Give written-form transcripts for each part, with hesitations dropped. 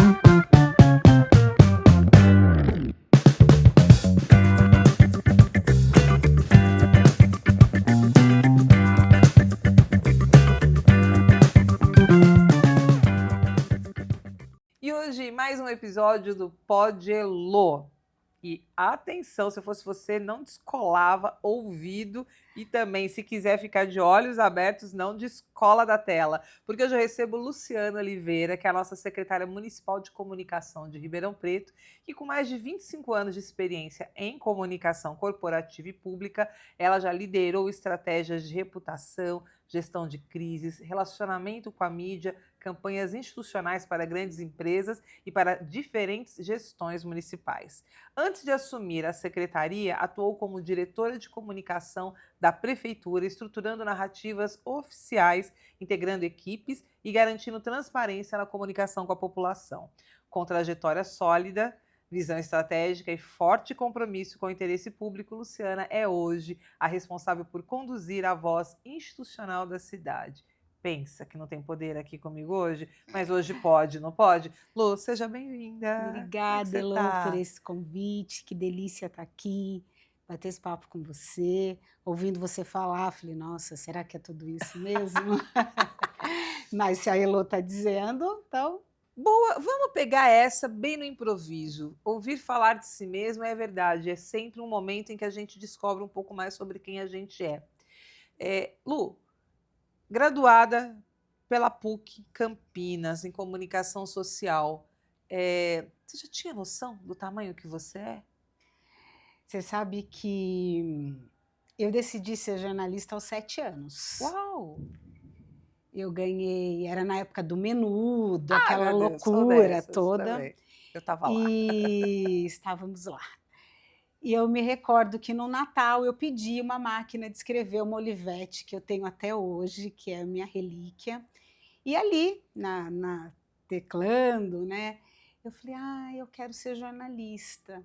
E hoje, mais um episódio do Pod Elô. E atenção, se eu fosse você, não descolava ouvido e também, se quiser ficar de olhos abertos, não descola da tela. Porque hoje eu recebo Luciana Oliveira, que é a nossa secretária municipal de comunicação de Ribeirão Preto, que com mais de 25 anos de experiência em comunicação corporativa e pública, ela já liderou estratégias de reputação, gestão de crises, relacionamento com a mídia, campanhas institucionais para grandes empresas e para diferentes gestões municipais. Antes de assumir a secretaria, atuou como diretora de comunicação da prefeitura, estruturando narrativas oficiais, integrando equipes e garantindo transparência na comunicação com a população. Com trajetória sólida, visão estratégica e forte compromisso com o interesse público, Luciana é hoje a responsável por conduzir a voz institucional da cidade. Pensa que não tem poder aqui comigo hoje, mas hoje pode, não pode? Lu, seja bem-vinda. Obrigada, Elô, por esse convite. Que delícia estar aqui, bater esse papo com você. Ouvindo você falar, falei, nossa, será que é tudo isso mesmo? Mas se a Elô está dizendo, então... Boa, vamos pegar essa bem no improviso. Ouvir falar de si mesmo é verdade, é sempre um momento em que a gente descobre um pouco mais sobre quem a gente é. Lu, graduada pela PUC Campinas, em comunicação social. Você já tinha noção do tamanho que você é? Você sabe que eu decidi ser jornalista aos 7 anos. Uau! Eu ganhei, era na época do Menudo, Ah, aquela meu Deus, loucura dessas toda. também. Eu estava lá. E estávamos lá. E eu me recordo que no Natal eu pedi uma máquina de escrever, uma Olivetti, que eu tenho até hoje, que é a minha relíquia. E ali, teclando, né, eu falei, eu quero ser jornalista.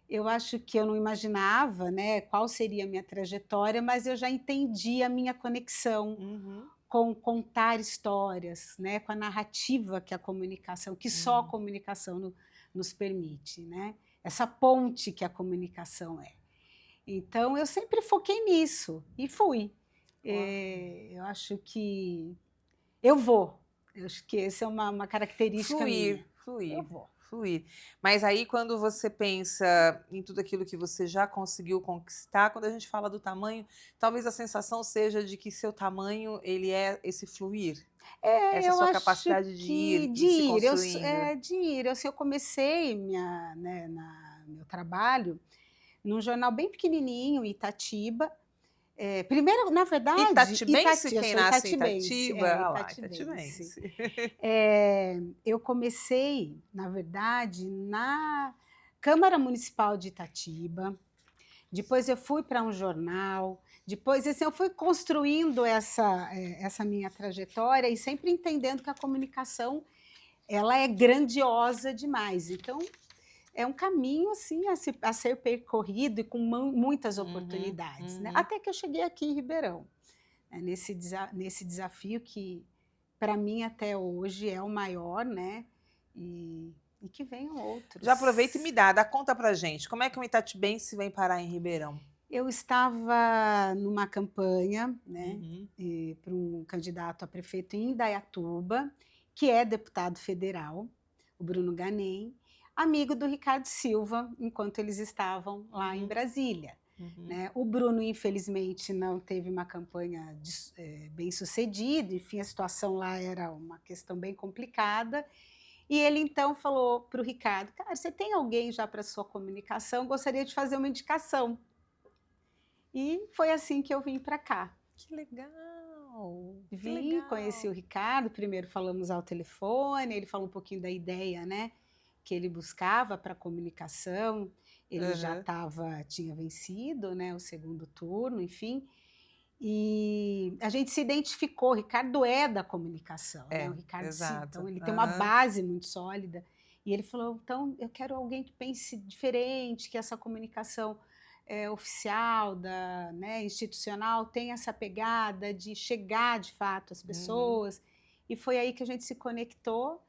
Eu acho que eu não imaginava, né, qual seria a minha trajetória, mas eu já entendi a minha conexão com contar histórias, né, com a narrativa que a comunicação, que só a comunicação nos permite, né? Essa ponte que a comunicação é. Então, eu sempre foquei nisso e fui. Eu acho que eu vou. Eu acho que essa é uma característica minha. Eu vou. Fluir. Mas aí, quando você pensa em tudo aquilo que você já conseguiu conquistar, quando a gente fala do tamanho, talvez a sensação seja de que seu tamanho, ele é esse fluir. Essa eu sua acho capacidade de ir de e se ir. construindo. De ir. Eu comecei meu trabalho num jornal bem pequenininho, Itatiba. Primeiro, na verdade, Itatibense, eu quem sou nasce em itatibense. Itatiba? Itatibense. Itatibense. Eu comecei, na verdade, na Câmara Municipal de Itatiba. Depois eu fui para um jornal. Depois assim, eu fui construindo essa minha trajetória e sempre entendendo que a comunicação ela é grandiosa demais. Então, é um caminho assim a ser percorrido e com muitas oportunidades, né? Até que eu cheguei aqui em Ribeirão, né? Nesse desafio que, para mim, até hoje é o maior, né? E que venham outros. Já aproveita e me dá conta pra gente. Como é que um itatibense vem parar em Ribeirão? Eu estava numa campanha, né? Para um candidato a prefeito em Indaiatuba, que é deputado federal, o Bruno Ganem, amigo do Ricardo Silva, enquanto eles estavam lá em Brasília. Né? O Bruno, infelizmente, não teve uma campanha bem sucedida, enfim, a situação lá era uma questão bem complicada, e ele então falou para o Ricardo, cara, você tem alguém já para sua comunicação? Gostaria de fazer uma indicação. E foi assim que eu vim para cá. Que legal! Vim, conheci o Ricardo, primeiro falamos ao telefone, ele falou um pouquinho da ideia, né, que ele buscava para a comunicação, ele já tinha vencido, né, o segundo turno, enfim, e a gente se identificou, o Ricardo é da comunicação, né, o Ricardo, então ele tem uma base muito sólida, e ele falou, então eu quero alguém que pense diferente, que essa comunicação oficial, né, institucional, tem essa pegada de chegar de fato às pessoas, e foi aí que a gente se conectou,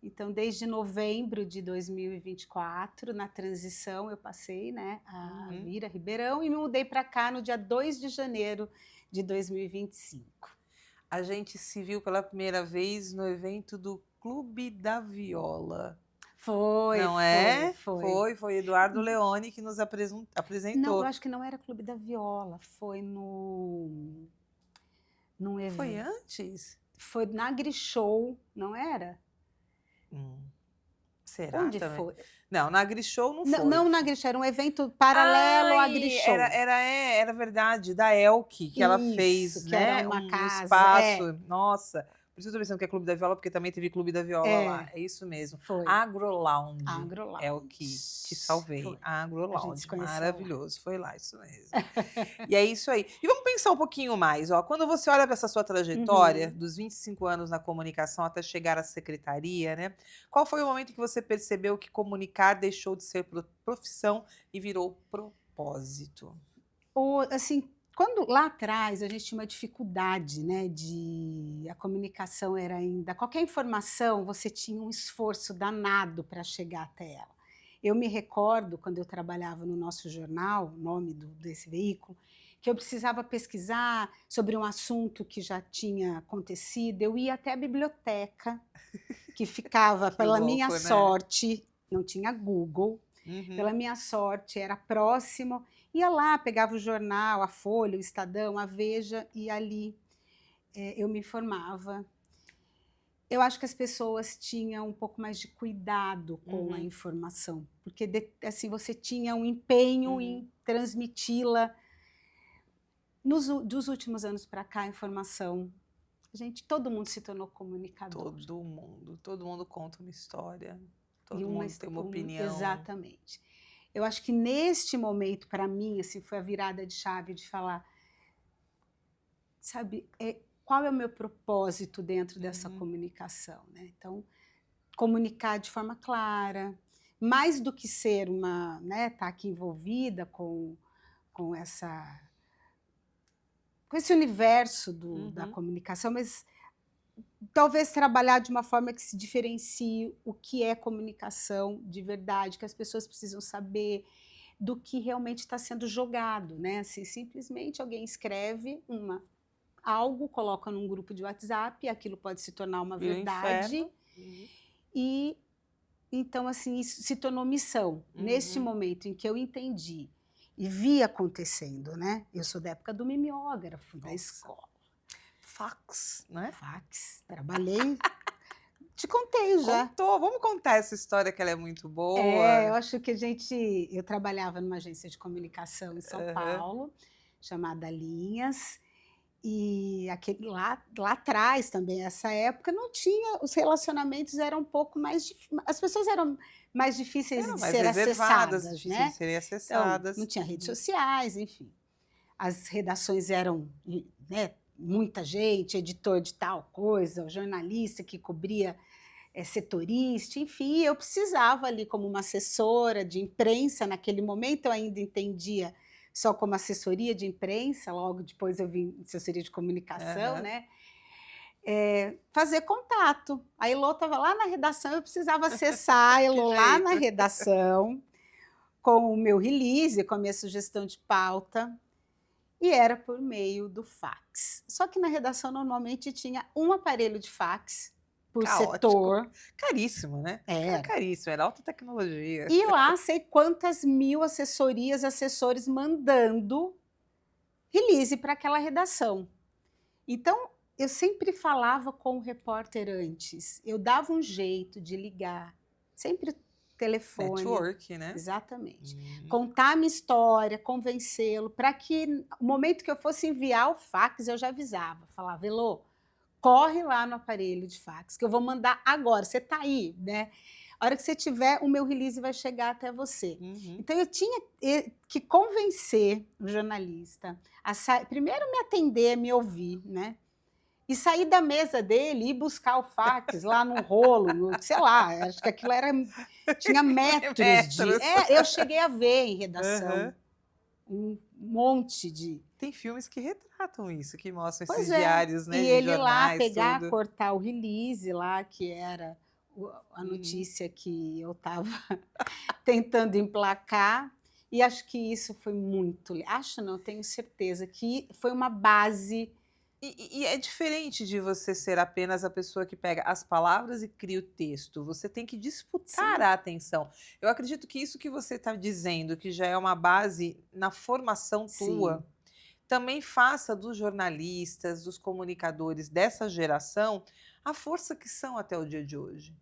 Então, desde novembro de 2024, na transição, eu passei, né, a vir a Ribeirão e me mudei para cá no dia 2 de janeiro de 2025. A gente se viu pela primeira vez no evento do Clube da Viola. Foi, Não é? Foi Eduardo Leone que nos apresentou. Não, eu acho que não era Clube da Viola, foi num evento. Foi antes? Foi na AgriShow, não era? Será Onde também? foi? Não, na AgriShow não foi. Não na AgriShow, era um evento paralelo à AgriShow. Era verdade, da Elke, que ela fez, que né? era uma casa, espaço. Nossa, por isso eu tô pensando que é Clube da Viola, porque também teve Clube da Viola lá. É isso mesmo. Foi. AgroLounge. AgroLounge. É o que te salvei. Foi. AgroLounge. Maravilhoso. Lá. Foi lá, isso mesmo. E é isso aí. E vamos pensar um pouquinho mais, ó. Quando você olha para essa sua trajetória, dos 25 anos na comunicação até chegar à secretaria, né? Qual foi o momento que você percebeu que comunicar deixou de ser profissão e virou propósito? Assim, quando lá atrás a gente tinha uma dificuldade, né, a comunicação era ainda, qualquer informação você tinha um esforço danado para chegar até ela. Eu me recordo, quando eu trabalhava no nosso jornal, o nome desse veículo, que eu precisava pesquisar sobre um assunto que já tinha acontecido, eu ia até a biblioteca, que ficava, pela minha sorte, não tinha Google, pela minha sorte, era próximo, ia lá, pegava o jornal, a Folha, o Estadão, a Veja, e ali eu me informava. Eu acho que as pessoas tinham um pouco mais de cuidado com a informação, porque assim, você tinha um empenho em transmiti-la. Dos últimos anos para cá, a informação, todo mundo se tornou comunicador. Todo mundo conta uma história, todo mundo tem uma opinião. Exatamente. Eu acho que neste momento, para mim, assim, foi a virada de chave de falar, sabe, qual é o meu propósito dentro dessa comunicação, né? Então, comunicar de forma clara, mais do que ser uma, né, estar aqui envolvida com esse universo da comunicação, mas talvez trabalhar de uma forma que se diferencie o que é comunicação de verdade, que as pessoas precisam saber do que realmente está sendo jogado, né? Assim, simplesmente alguém escreve algo, coloca num grupo de WhatsApp, aquilo pode se tornar uma verdade. E então, assim, isso se tornou missão. Neste momento em que eu entendi e vi acontecendo, né? Eu sou da época do mimeógrafo, da escola. Fax, né? Fax, trabalhei. Te contei já. Contou, vamos contar essa história que ela é muito boa. Eu acho que eu trabalhava numa agência de comunicação em São Paulo, chamada Linhas, e lá atrás também, essa época, não tinha, os relacionamentos eram um pouco mais, as pessoas eram mais difíceis de ser acessadas, difíceis de serem acessadas. Então, não tinha redes sociais, enfim. As redações eram, né, muita gente, editor de tal coisa, o jornalista que cobria setorista, enfim, eu precisava ali como uma assessora de imprensa, naquele momento eu ainda entendia só como assessoria de imprensa, logo depois eu vim assessoria de comunicação, né? Fazer contato. A Elô estava lá na redação, eu precisava acessar a Elô lá na redação, com o meu release, com a minha sugestão de pauta, e era por meio do fax. Só que na redação normalmente tinha um aparelho de fax por setor. Caríssimo, né? Era caríssimo, era alta tecnologia. E lá sei quantas mil assessorias, assessores mandando release para aquela redação. Então, eu sempre falava com o repórter antes, eu dava um jeito de ligar, sempre telefone. Network, né? Exatamente. Contar a minha história, convencê-lo, para que no momento que eu fosse enviar o fax, eu já avisava, falava, Elô, corre lá no aparelho de fax, que eu vou mandar agora, você está aí, né? A hora que você tiver, o meu release vai chegar até você. Então, eu tinha que convencer o jornalista a primeiro me atender, me ouvir, né? E sair da mesa dele e ir buscar o fax lá no rolo, sei lá, acho que aquilo tinha metros de... eu cheguei a ver em redação um monte de... Tem filmes que retratam isso, que mostram esses diários, né? E de ele jornais, lá pegar, tudo. cortar o release lá, que era a notícia que eu estava tentando emplacar, e acho que isso foi muito. Acho não, tenho certeza que foi uma base. E é diferente de você ser apenas a pessoa que pega as palavras e cria o texto. Você tem que disputar Sim. a atenção. Eu acredito que isso que você está dizendo, que já é uma base na formação Sim. tua, também faça dos jornalistas, dos comunicadores dessa geração, a força que são até o dia de hoje.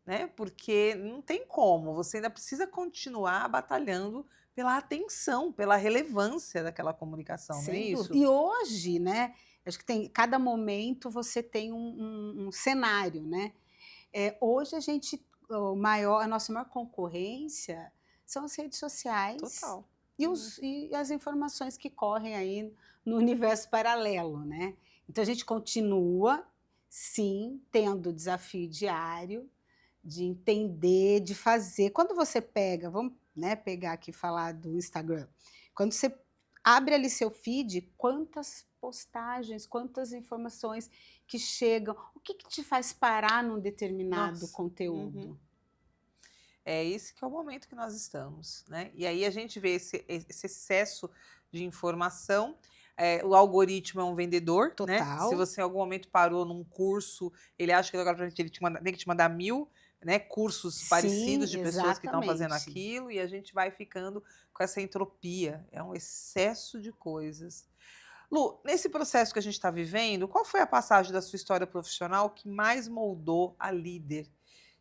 Né? Porque não tem como, você ainda precisa continuar batalhando pela atenção, pela relevância daquela comunicação, não é Sem dúvida. isso? E hoje, né, acho que tem cada momento você tem um cenário, né. Hoje a nossa maior concorrência são as redes sociais Total. e as informações que correm aí no universo paralelo, né. Então a gente continua, sim, tendo o desafio diário de entender, de fazer. Quando você pega, vamos, né, pegar aqui e falar do Instagram. Quando você abre ali seu feed, quantas postagens, quantas informações que chegam. O que te faz parar num determinado Nossa. conteúdo? É esse que é o momento que nós estamos, né? E aí a gente vê esse excesso de informação. O algoritmo é um vendedor, né? Se Total. você em algum momento parou num curso, ele acha que agora ele tem que te mandar 1000, né, cursos Sim, parecidos de pessoas que estão fazendo exatamente. aquilo, e a gente vai ficando com essa entropia. É um excesso de coisas. Lu, nesse processo que a gente está vivendo, qual foi a passagem da sua história profissional que mais moldou a líder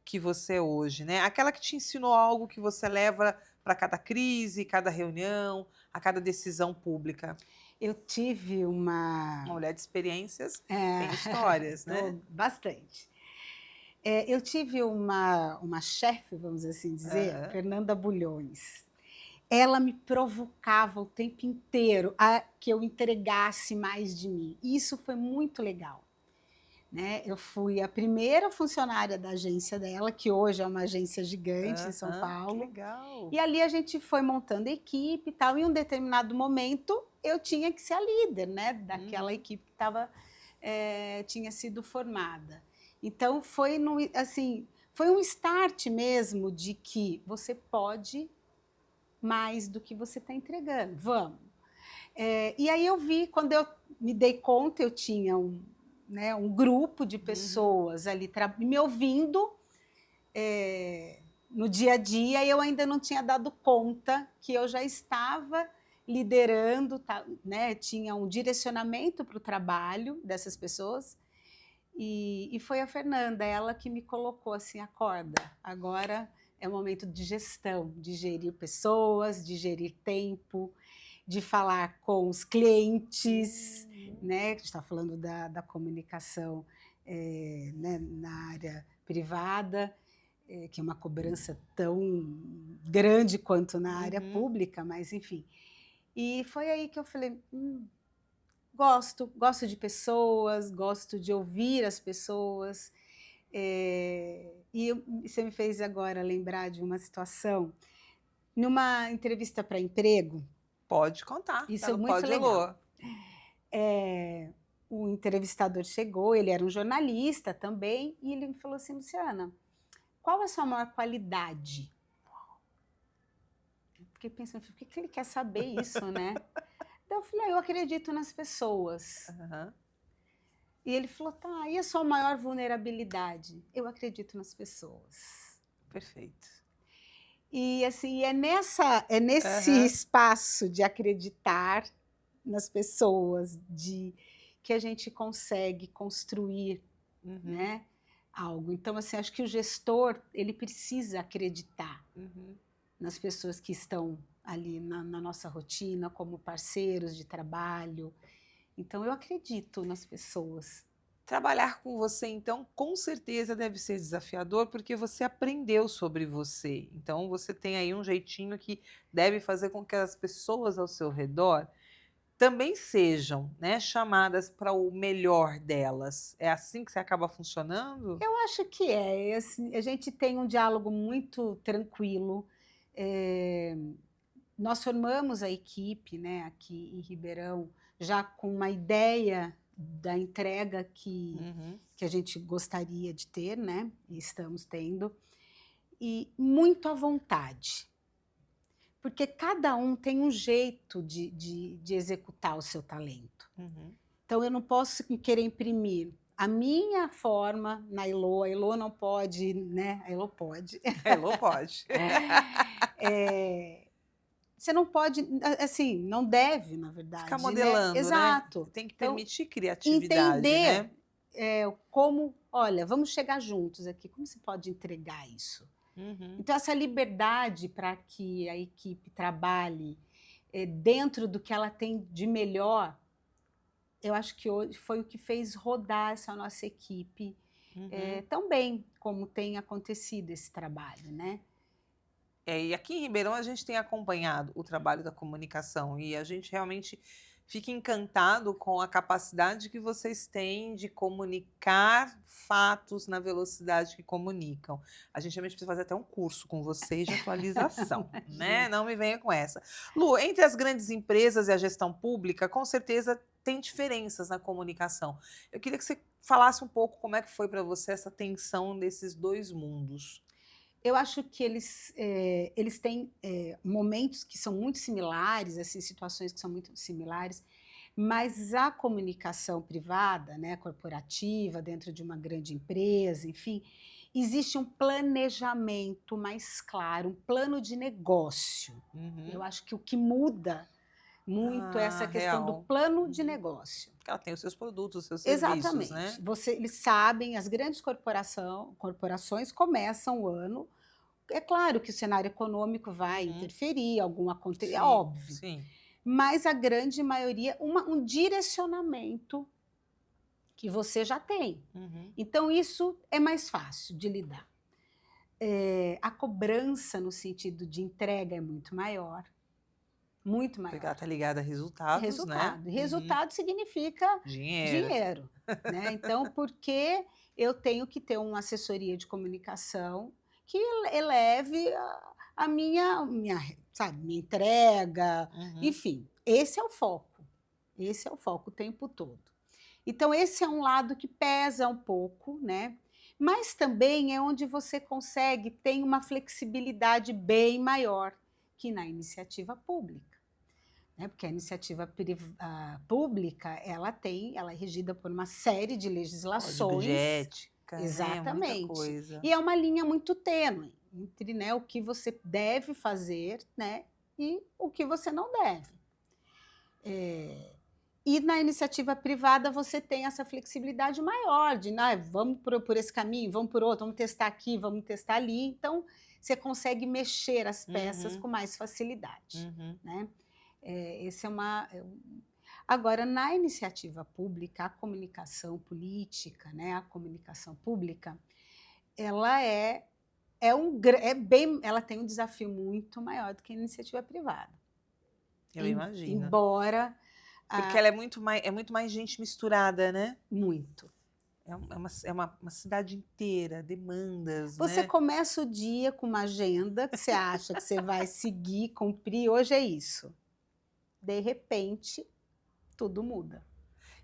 que você é hoje, né? Aquela que te ensinou algo que você leva para cada crise, cada reunião, a cada decisão pública. Eu tive Uma mulher de experiências é, tem histórias, né? bastante. Eu tive uma chefe, vamos assim dizer, Aham. Fernanda Bulhões. Ela me provocava o tempo inteiro a que eu entregasse mais de mim. E isso foi muito legal, né. Eu fui a primeira funcionária da agência dela, que hoje é uma agência gigante em São Aham, que Paulo, legal. e ali a gente foi montando equipe e tal, e em um determinado momento eu tinha que ser a líder, né, daquela Uhum. equipe que tinha sido formada. Então foi no assim, foi um start mesmo de que você pode mais do que você está entregando, vamos. E aí eu vi, quando eu me dei conta, eu tinha um grupo de Uhum. pessoas ali me ouvindo no dia a dia, e eu ainda não tinha dado conta que eu já estava liderando, né, tinha um direcionamento para o trabalho dessas pessoas, e foi a Fernanda, ela que me colocou assim: acorda, agora é o momento de gestão, de gerir pessoas, de gerir tempo, de falar com os clientes, Uhum. né? A gente está falando da comunicação, né, na área privada, que é uma cobrança tão grande quanto na área Uhum. pública, mas enfim. E foi aí que eu falei: gosto de pessoas, gosto de ouvir as pessoas. Você me fez agora lembrar de uma situação. Numa entrevista para emprego, Pode contar, isso tá é no muito Pode legal. Elô. O entrevistador chegou, ele era um jornalista também, e ele me falou assim: Luciana, qual é a sua maior qualidade? Eu fiquei pensando, por que ele quer saber isso, né? Então eu falei: eu acredito nas pessoas. Aham. E ele falou: tá, e a sua maior vulnerabilidade? Eu acredito nas pessoas. Perfeito. E assim, é nesse Aham. espaço de acreditar nas pessoas, de que a gente consegue construir, Uhum. né, algo. Então, assim, acho que o gestor, ele precisa acreditar Uhum. nas pessoas que estão ali na nossa rotina, como parceiros de trabalho. Então, eu acredito nas pessoas. Trabalhar com você, então, com certeza deve ser desafiador, porque você aprendeu sobre você. Então, você tem aí um jeitinho que deve fazer com que as pessoas ao seu redor também sejam, né, chamadas para o melhor delas. É assim que você acaba funcionando? Eu acho que assim, a gente tem um diálogo muito tranquilo. eh, Nós formamos a equipe, né, aqui em Ribeirão, já com uma ideia da entrega Uhum. que a gente gostaria de ter, né? E estamos tendo, e muito à vontade. Porque cada um tem um jeito de executar o seu talento. Uhum. Então, eu não posso querer imprimir a minha forma na Elô. A Elô não pode, né? A Elô pode. Elô pode. Você não pode, assim, não deve, na verdade, Ficar né? modelando, né? Exato. Tem que Então, permitir criatividade, entender né? como, olha, vamos chegar juntos aqui, como se pode entregar isso? Uhum. Então, essa liberdade para que a equipe trabalhe dentro do que ela tem de melhor, eu acho que hoje foi o que fez rodar essa nossa equipe tão bem como tem acontecido esse trabalho, né? E aqui em Ribeirão a gente tem acompanhado o trabalho da comunicação e a gente realmente fica encantado com a capacidade que vocês têm de comunicar fatos na velocidade que comunicam. A gente realmente precisa fazer até um curso com vocês de atualização, né? Não me venha com essa. Lu, entre as grandes empresas e a gestão pública, com certeza tem diferenças na comunicação. Eu queria que você falasse um pouco como é que foi para você essa tensão desses dois mundos. Eu acho que eles têm momentos que são muito similares, assim, situações que são muito similares, mas a comunicação privada, né, corporativa, dentro de uma grande empresa, enfim, existe um planejamento mais claro, um plano de negócio. Eu acho que o que muda muito é essa questão do Real. plano de negócio. Porque ela tem os seus produtos, os seus serviços, né? Exatamente. Eles sabem, as grandes corporações começam o ano. É claro que o cenário econômico vai interferir, é óbvio. Sim. Mas a grande maioria, um direcionamento que você já tem. Então, isso é mais fácil de lidar. A cobrança no sentido de entrega é muito maior. Muito maior. Porque ela está ligada a resultados, né? Resultado significa dinheiro. Né? Então, porque eu tenho que ter uma assessoria de comunicação que eleve a minha entrega, enfim, esse é o foco. Esse é o foco o tempo todo. Então, esse é um lado que pesa um pouco, né? Mas também é onde você consegue ter uma flexibilidade bem maior que na iniciativa pública. Porque a iniciativa pública, ela é regida por uma série de legislações. Código de ética, exatamente. Muita coisa. E é uma linha muito tênue entre, né, o que você deve fazer, né, e o que você não deve. E na iniciativa privada você tem essa flexibilidade maior de, vamos por esse caminho, vamos por outro, vamos testar aqui, vamos testar ali. Então, você consegue mexer as peças com mais facilidade. Né? Esse é Agora, na iniciativa pública, a comunicação política, né, a comunicação pública, ela ela tem um desafio muito maior do que a iniciativa privada. Eu imagino. Embora... Porque ela é muito mais gente misturada, né? Muito. É uma cidade inteira, demandas, Você né? começa o dia com uma agenda que você acha que você vai seguir, cumprir, hoje é isso. De repente, tudo muda.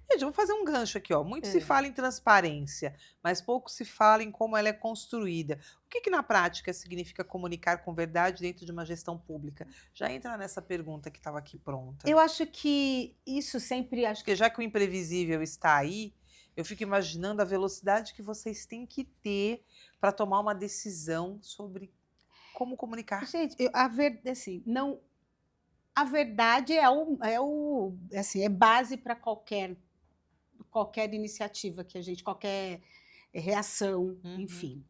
Gente, eu vou fazer um gancho aqui, ó. Muito se fala em transparência, mas pouco se fala em como ela é construída. O que na prática significa comunicar com verdade dentro de uma gestão pública? Já entra nessa pergunta que estava aqui pronta. Eu acho que isso sempre... Porque já que o imprevisível está aí, eu fico imaginando a velocidade que vocês têm que ter para tomar uma decisão sobre como comunicar. Gente, a verdade é base para qualquer iniciativa que qualquer reação, enfim.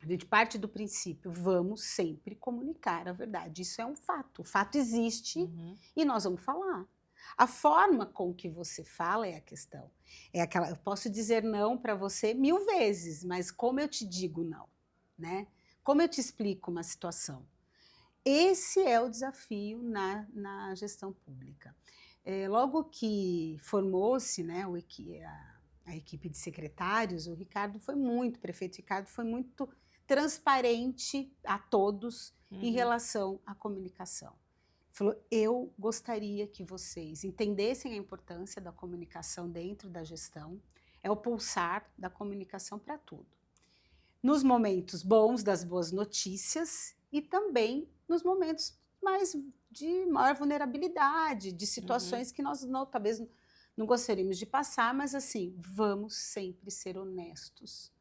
A gente parte do princípio, vamos sempre comunicar a verdade. Isso é um fato. O fato existe e nós vamos falar. A forma com que você fala é a questão. Eu posso dizer não para você 1000 vezes, mas como eu te digo não, né? Como eu te explico uma situação? Esse é o desafio na gestão pública. Logo que formou-se, né, a equipe de secretários, o prefeito Ricardo foi muito transparente a todos em relação à comunicação. Falou, eu gostaria que vocês entendessem a importância da comunicação dentro da gestão. é o pulsar da comunicação para tudo. Nos momentos bons, das boas notícias, e também nos momentos de maior vulnerabilidade, de situações que nós talvez não gostaríamos de passar, mas assim, vamos sempre ser honestos,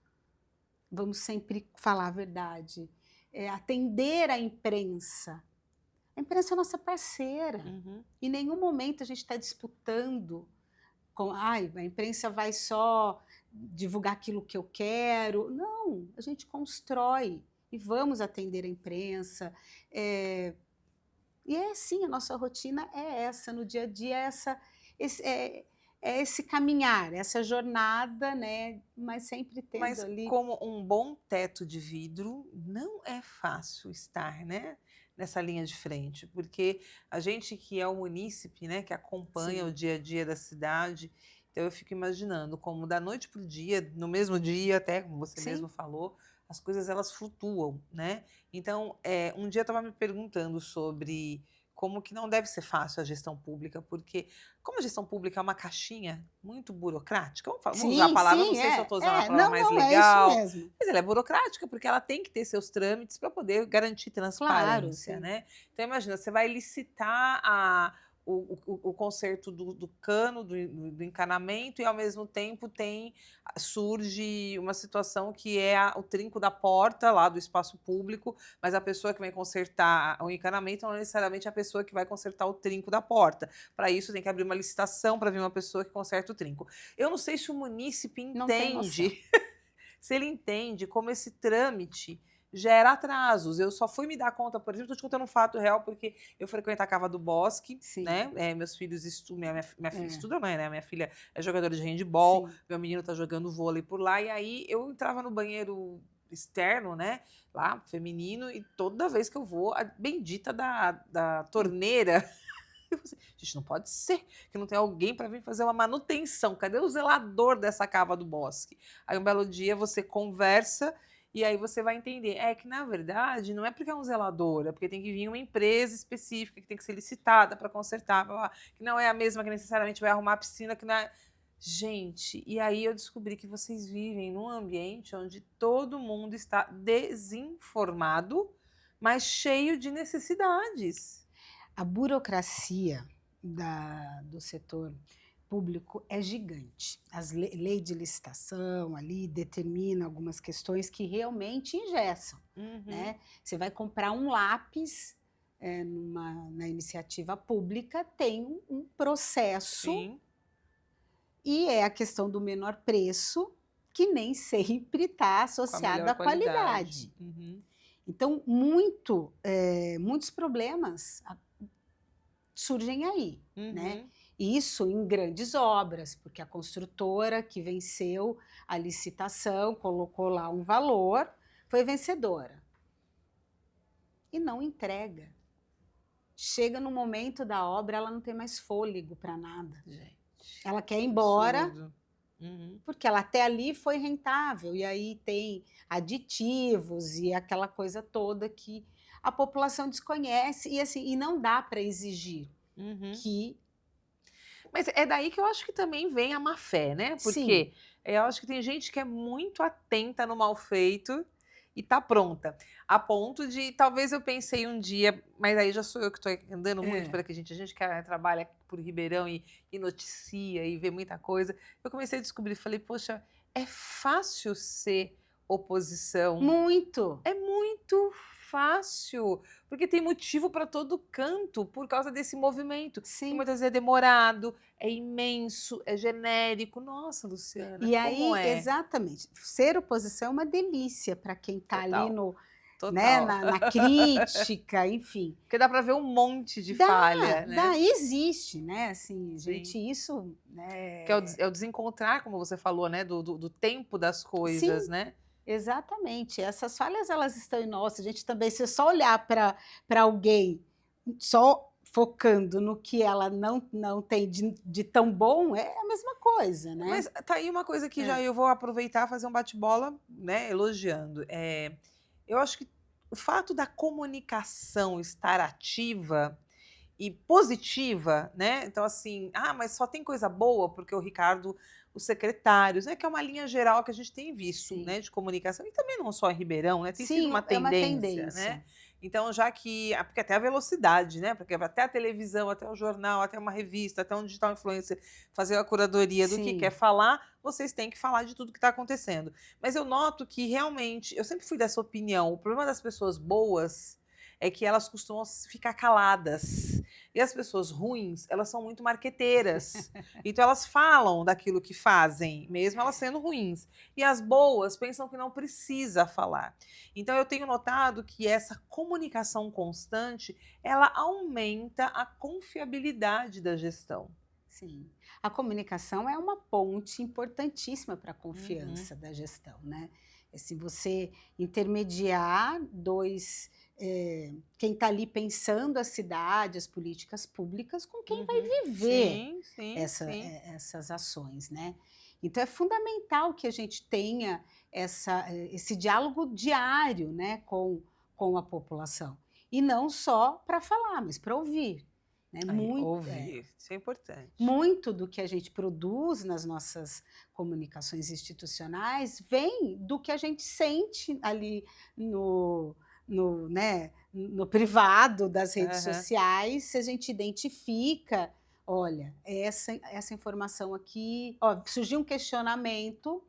vamos sempre falar a verdade, atender a imprensa. A imprensa é nossa parceira. Em nenhum momento a gente está disputando a imprensa vai só divulgar aquilo que eu quero. Não, a gente constrói e vamos atender a imprensa. E é assim, a nossa rotina é essa, no dia a dia, esse caminhar, essa jornada, né? Mas sempre tendo ali... como um bom teto de vidro, não é fácil estar, né, nessa linha de frente, porque a gente que é o munícipe, né, que acompanha o dia a dia da cidade, então eu fico imaginando como da noite para o dia, no mesmo dia, até como você mesmo falou, as coisas elas flutuam, né? Então, um dia eu estava me perguntando sobre como que não deve ser fácil a gestão pública, porque como a gestão pública é uma caixinha muito burocrática, vamos usar a palavra, não sei se eu estou usando a palavra mais legal, é isso mesmo. mas ela é burocrática, porque ela tem que ter seus trâmites para poder garantir transparência, né? Então, imagina, você vai licitar o conserto do cano, do encanamento, e ao mesmo tempo surge uma situação que é o trinco da porta lá do espaço público, mas a pessoa que vai consertar o encanamento não necessariamente é a pessoa que vai consertar o trinco da porta. Para isso tem que abrir uma licitação para vir uma pessoa que conserta o trinco. Eu não sei se o munícipe entende, se ele entende como esse trâmite gera atrasos. Eu só fui me dar conta, por exemplo, estou te contando um fato real, porque eu frequento a Cava do Bosque, né? Meus filhos estudam, minha filha estuda, né? Minha filha é jogadora de handebol, meu menino está jogando vôlei por lá, e aí eu entrava no banheiro externo, né? Lá, feminino, e toda vez que eu vou, a bendita da torneira. Gente, não pode ser que não tem alguém para vir fazer uma manutenção. Cadê o zelador dessa Cava do Bosque? Aí um belo dia você conversa e aí você vai entender. É que, na verdade, não é porque é um zelador, é porque tem que vir uma empresa específica que tem que ser licitada para consertar, que não é a mesma que necessariamente vai arrumar a piscina, que não é... Gente, e aí eu descobri que vocês vivem num ambiente onde todo mundo está desinformado, mas cheio de necessidades. A burocracia do setor público é gigante. As lei de licitação ali determina algumas questões que realmente engessam. Né? Você vai comprar um lápis na iniciativa pública, tem um processo. Sim. E é a questão do menor preço, que nem sempre está associada à qualidade. Então, muitos problemas surgem aí, né? Isso em grandes obras, porque a construtora que venceu a licitação, colocou lá um valor, foi vencedora. E não entrega. Chega no momento da obra, ela não tem mais fôlego para nada. Gente, ela quer ir embora, porque ela até ali foi rentável. E aí tem aditivos e aquela coisa toda que a população desconhece e não dá para exigir que... Mas é daí que eu acho que também vem a má fé, né? Porque eu acho que tem gente que é muito atenta no mal feito e tá pronta. A ponto de, talvez eu pensei um dia, mas aí já sou eu que estou andando muito por aqui, a gente que trabalha por Ribeirão e noticia e vê muita coisa. Eu comecei a descobrir, falei, poxa, é fácil ser oposição. Muito! É muito fácil, porque tem motivo para todo canto por causa desse movimento. Que muitas vezes é demorado, é imenso, é genérico. Nossa, Luciana, e aí, exatamente, ser oposição é uma delícia para quem está ali né, na crítica, enfim. Porque dá para ver um monte de falha, né? Existe, né? Assim, gente, isso... Né, que é o desencontrar, como você falou, né? Do tempo das coisas, né? Exatamente. Essas falhas, elas estão em nós. A gente também, se só olhar para alguém só focando no que ela não tem de tão bom, é a mesma coisa, né? Mas tá aí uma coisa que já eu vou aproveitar e fazer um bate-bola, né, elogiando. Eu acho que o fato da comunicação estar ativa e positiva, né? Então, assim, mas só tem coisa boa, porque o Ricardo os secretários, né? Que é uma linha geral que a gente tem visto, Sim. né? De comunicação, e também não só em Ribeirão, né? Tem sido Sim, uma é uma tendência, tendência. né? Então, já que. Porque até a velocidade, né? Porque até a televisão, até o jornal, até uma revista, até um digital influencer fazer a curadoria do que quer Sim, falar, vocês têm que falar de tudo que está acontecendo. Mas eu noto que realmente, eu sempre fui dessa opinião, o problema das pessoas boas é que elas costumam ficar caladas. E as pessoas ruins, elas são muito marqueteiras. Então elas falam daquilo que fazem, mesmo elas sendo ruins. E as boas pensam que não precisa falar. Então eu tenho notado que essa comunicação constante, ela aumenta a confiabilidade da gestão. sim. A comunicação é uma ponte importantíssima para a Uhum, confiança da gestão, né? É se você intermediar dois, quem está ali pensando a cidade, as políticas públicas, com quem vai uhum. viver Sim, sim, sim. essas ações, né? Então é fundamental que a gente tenha esse diálogo diário, né, com a população. E não só para falar, mas para ouvir. Né? Aí, ouvir, isso é importante. Muito do que a gente produz nas nossas comunicações institucionais vem do que a gente sente ali no privado das redes Aham. sociais, se a gente identifica, olha, essa informação aqui, ó, surgiu um questionamento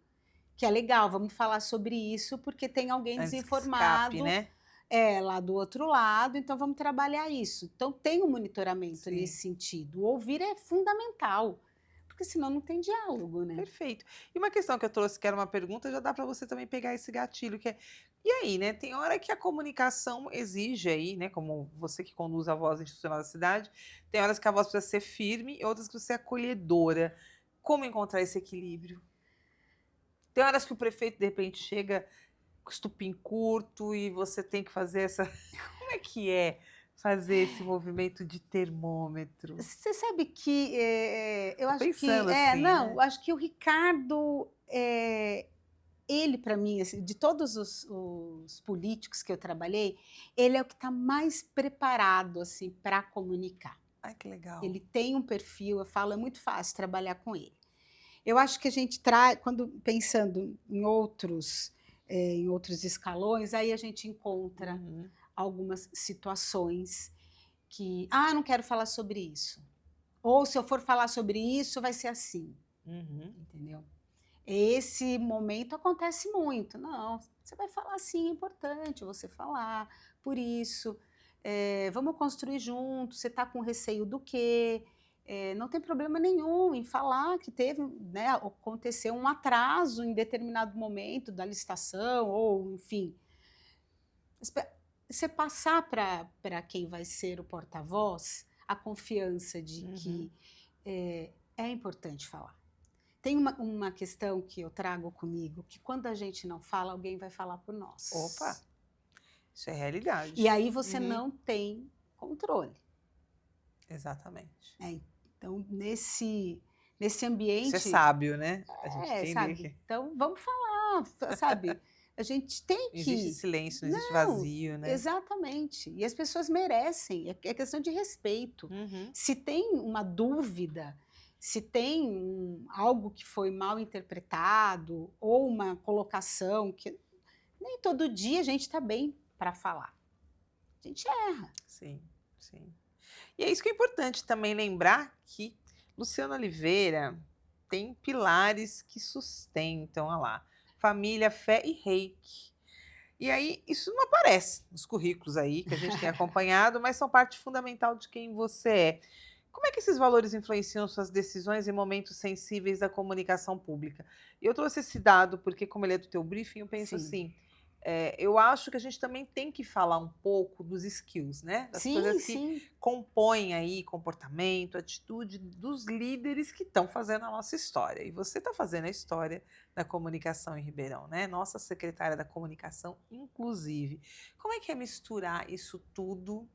que é legal, vamos falar sobre isso, porque tem alguém Antes que escape, desinformado né? lá do outro lado, então vamos trabalhar isso. Então tem um monitoramento Sim. nesse sentido. O ouvir é fundamental, porque senão não tem diálogo, né? Perfeito. E uma questão que eu trouxe, que era uma pergunta, já dá para você também pegar esse gatilho, que é, e aí, né? Tem hora que a comunicação exige aí, né? Como você que conduz a voz institucional da cidade, tem horas que a voz precisa ser firme e outras que precisa ser acolhedora. Como encontrar esse equilíbrio? Tem horas que o prefeito, de repente, chega com estupim curto e você tem que fazer essa. Como é fazer esse movimento de termômetro? Você sabe que eu Tô acho que pensando assim, não, né? eu acho que o Ricardo ele para mim, assim, de todos os políticos que eu trabalhei, ele é o que está mais preparado assim para comunicar. Ai, que legal. Ele tem um perfil, eu falo, é muito fácil trabalhar com ele. Eu acho que a gente traz, quando pensando em outros escalões, aí a gente encontra Uhum, algumas situações que, não quero falar sobre isso. Ou se eu for falar sobre isso, vai ser assim, uhum. entendeu? Esse momento acontece muito. Não, você vai falar sim, é importante você falar, por isso. Vamos construir juntos, você está com receio do quê? Não tem problema nenhum em falar que teve, né, aconteceu um atraso em determinado momento da licitação, ou enfim. Você passar para quem vai ser o porta-voz a confiança de Uhum. que é importante falar. Tem uma questão que eu trago comigo, que quando a gente não fala, alguém vai falar por Opa, nós. isso é E realidade. aí você Uhum, não tem controle. exatamente. Né? Então, nesse Isso é ambiente, sábio, né? A gente entender sabe? que Então, vamos falar, sabe? A gente tem não existe que. silêncio, não existe Não, vazio, né? exatamente. E as pessoas merecem, é questão de respeito. Uhum. Se tem uma dúvida, se tem algo que foi mal interpretado, ou uma colocação que nem todo dia a gente está bem para falar. A gente erra. Sim, sim. E é isso que é importante também lembrar que Luciano Oliveira tem pilares que sustentam, olha lá, família, fé e reiki. E aí, isso não aparece nos currículos aí que a gente tem acompanhado, mas são parte fundamental de quem você é. Como é que esses valores influenciam suas decisões em momentos sensíveis da comunicação pública? E eu trouxe esse dado porque, como ele é do teu briefing, eu penso Sim. assim, eu acho que a gente também tem que falar um pouco dos skills, né? Das Sim, coisas que sim. compõem aí comportamento, atitude dos líderes que estão fazendo a nossa história. E você está fazendo a história da comunicação em Ribeirão, né? Nossa secretária da comunicação, inclusive. Como é que é misturar isso tudo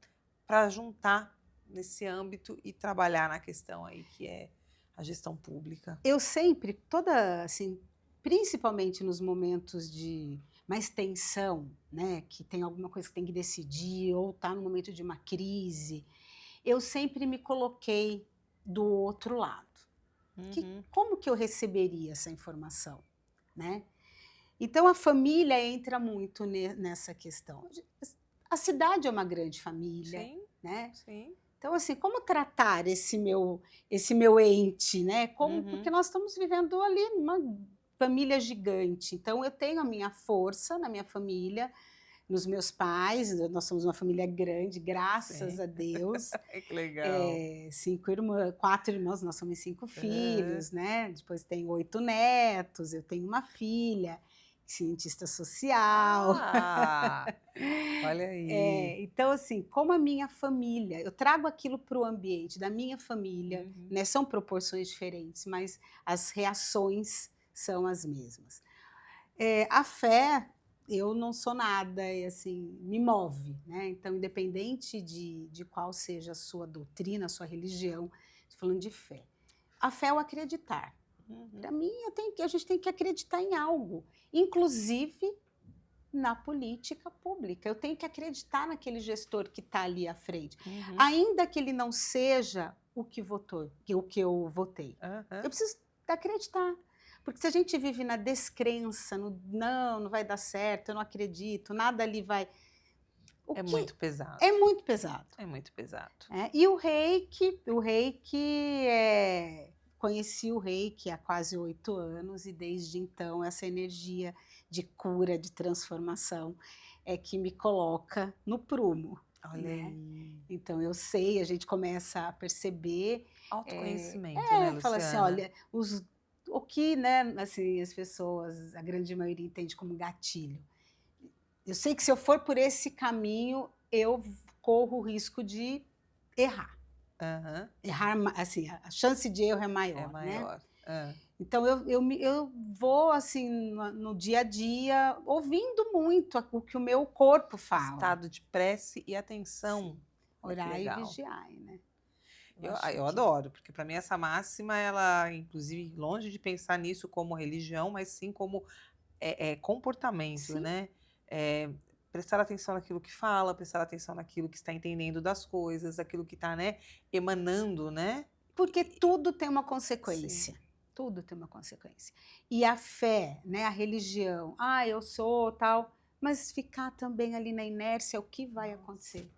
para juntar nesse âmbito e trabalhar na questão aí que é a gestão pública? Eu sempre, assim, principalmente nos momentos de mais tensão, né, que tem alguma coisa que tem que decidir, ou está no momento de uma crise, eu sempre me coloquei do outro lado. Como que eu receberia essa informação, né? Então, a família entra muito nessa questão. A cidade é uma grande família, Sim, né? sim. Então, assim, como tratar esse meu ente, né? Porque nós estamos vivendo ali numa família gigante. Então, eu tenho a minha força na minha família, nos meus pais. Nós somos uma família grande, graças Sim. a Deus. Que legal. 5 irmãs, 4 irmãos, nós somos 5 filhos, né? Depois tenho 8 netos, eu tenho uma filha, cientista social. Ah, olha aí. Então, assim, como a minha família, eu trago aquilo para o ambiente da minha família, né? São proporções diferentes, mas as reações são as mesmas. A fé, eu não sou nada, e assim, me move, né? Então, independente de qual seja a sua doutrina, a sua religião, estou falando de fé. A fé é o acreditar. Para mim, a gente tem que acreditar em algo, inclusive na política pública. Eu tenho que acreditar naquele gestor que está ali à frente, ainda que ele não seja o que eu votei. Eu preciso acreditar. Porque se a gente vive na descrença, não vai dar certo, eu não acredito, nada ali vai... Muito pesado. É muito pesado. É muito pesado. E o reiki, conheci o reiki há quase 8 anos e desde então essa energia de cura, de transformação é que me coloca no prumo. Olha aí. Então eu sei, a gente começa a perceber... Autoconhecimento, né, Luciana? Fala assim, olha, o que, né, assim, as pessoas, a grande maioria entende como gatilho. Eu sei que se eu for por esse caminho, eu corro o risco de errar. Errar, assim, a chance de erro é maior. É maior. Né? Então, eu vou, assim, no dia a dia, ouvindo muito o que o meu corpo fala. Estado de prece e atenção. Orai e vigiai, né? Eu adoro, porque para mim essa máxima, ela, inclusive, longe de pensar nisso como religião, mas sim como comportamento, sim. Né? Prestar atenção naquilo que fala, prestar atenção naquilo que está entendendo das coisas, daquilo que está, né, emanando, né? Porque tudo tem uma consequência. Sim. Tudo tem uma consequência. E a fé, né, a religião, eu sou tal, mas ficar também ali na inércia, o que vai acontecer?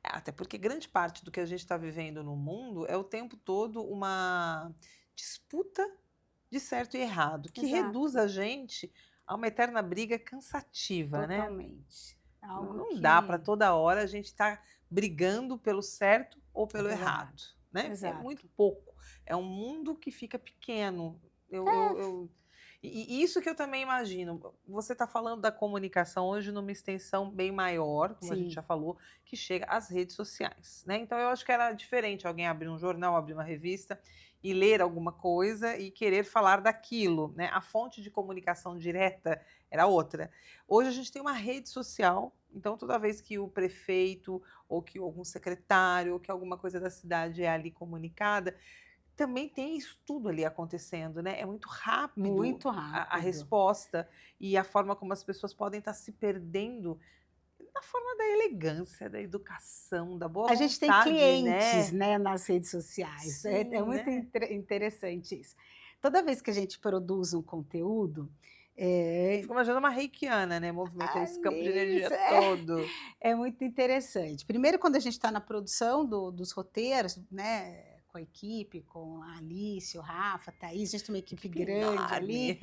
Até porque grande parte do que a gente está vivendo no mundo é o tempo todo uma disputa de certo e errado, que reduz a gente a uma eterna briga cansativa, totalmente. Né? Não dá para toda hora a gente estar brigando pelo certo ou pelo errado. Né? Exato. É muito pouco. É um mundo que fica pequeno. E isso que eu também imagino. Você está falando da comunicação hoje numa extensão bem maior, como a gente já falou, que chega às redes sociais. Né? Então, eu acho que era diferente alguém abrir um jornal, abrir uma revista e ler alguma coisa e querer falar daquilo. Né? A fonte de comunicação direta era outra. Hoje, a gente tem uma rede social. Então, toda vez que o prefeito ou que algum secretário ou que alguma coisa da cidade é ali comunicada, também tem isso tudo ali acontecendo, né? É muito rápido, a resposta e a forma como as pessoas podem estar se perdendo na forma da elegância, da educação, da boa vontade. A gente tem clientes, né, nas redes sociais. Sim, é muito interessante isso. Toda vez que a gente produz um conteúdo... Fico imaginando uma reikiana, né? Movimenta esse campo de energia todo. É muito interessante. Primeiro, quando a gente está na produção dos roteiros, né? Com a equipe, com a Alice, o Rafa, a Thaís, a gente tem uma equipe grande ali,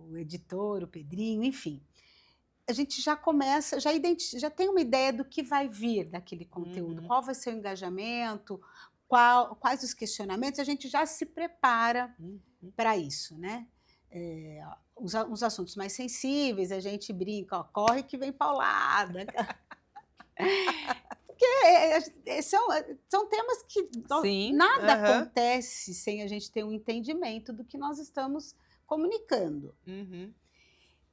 o editor, o Pedrinho, enfim. A gente já começa, já tem uma ideia do que vai vir daquele conteúdo, qual vai ser o engajamento, quais os questionamentos, a gente já se prepara para isso, né? Os assuntos mais sensíveis, a gente brinca, corre que vem paulada. Porque são temas que nada acontece sem a gente ter um entendimento do que nós estamos comunicando.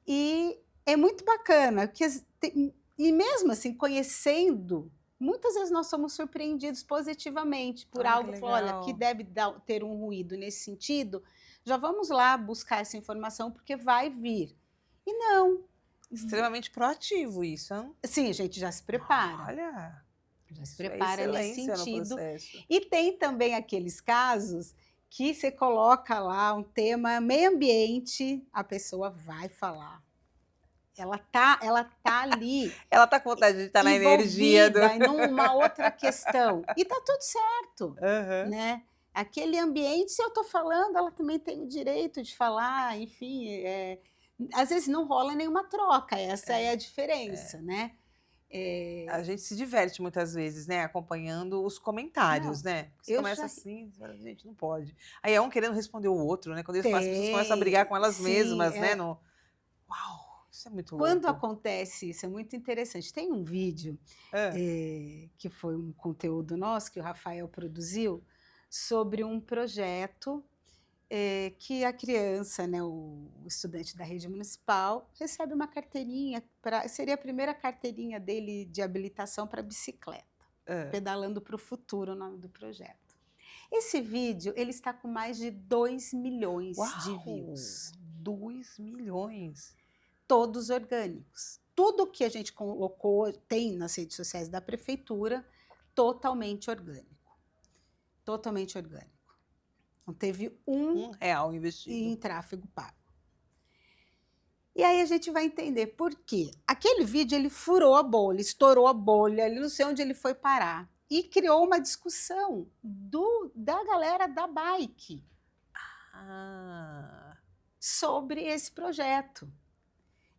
E é muito bacana, porque, e mesmo assim, conhecendo, muitas vezes nós somos surpreendidos positivamente por algo, olha, que deve ter um ruído nesse sentido, já vamos lá buscar essa informação, porque vai vir. E não. Extremamente proativo isso, hein? Sim, a gente já se prepara. Olha... Já se Isso é prepara nesse excelência no sentido. processo. E tem também aqueles casos que você coloca lá um tema meio ambiente, a pessoa vai falar. Ela tá ali Ela tá com vontade de estar na energia do. envolvida em uma outra questão. E tá tudo certo, Aham. né? Aquele ambiente, se eu estou falando, ela também tem o direito de falar, enfim. Às vezes não rola nenhuma troca, essa é a diferença, né? A gente se diverte muitas vezes, né? Acompanhando os comentários, Não, né? Você eu começa já assim, você fala, gente, não pode. Aí é um querendo responder o outro, né? Quando as pessoas começam a brigar tem, com elas sim. mesmas, né? Uau, isso é muito Quando louco. acontece isso, é muito interessante. Tem um vídeo Ah, que foi um conteúdo nosso, que o Rafael produziu, sobre um projeto que a criança, né, o estudante da rede municipal, recebe uma carteirinha, seria a primeira carteirinha dele de habilitação para bicicleta, ah. Pedalando para o Futuro, o nome do projeto. Esse vídeo ele está com mais de 2 milhões de Uau! views, 2 milhões. todos orgânicos. Tudo que a gente colocou, tem nas redes sociais da prefeitura, totalmente orgânico. Totalmente orgânico. Não teve um R$1 investido. em tráfego pago. E aí a gente vai entender por quê. Aquele vídeo ele furou a bolha, estourou a bolha, ele não sei onde ele foi parar. E criou uma discussão da galera da bike Ah, sobre esse projeto.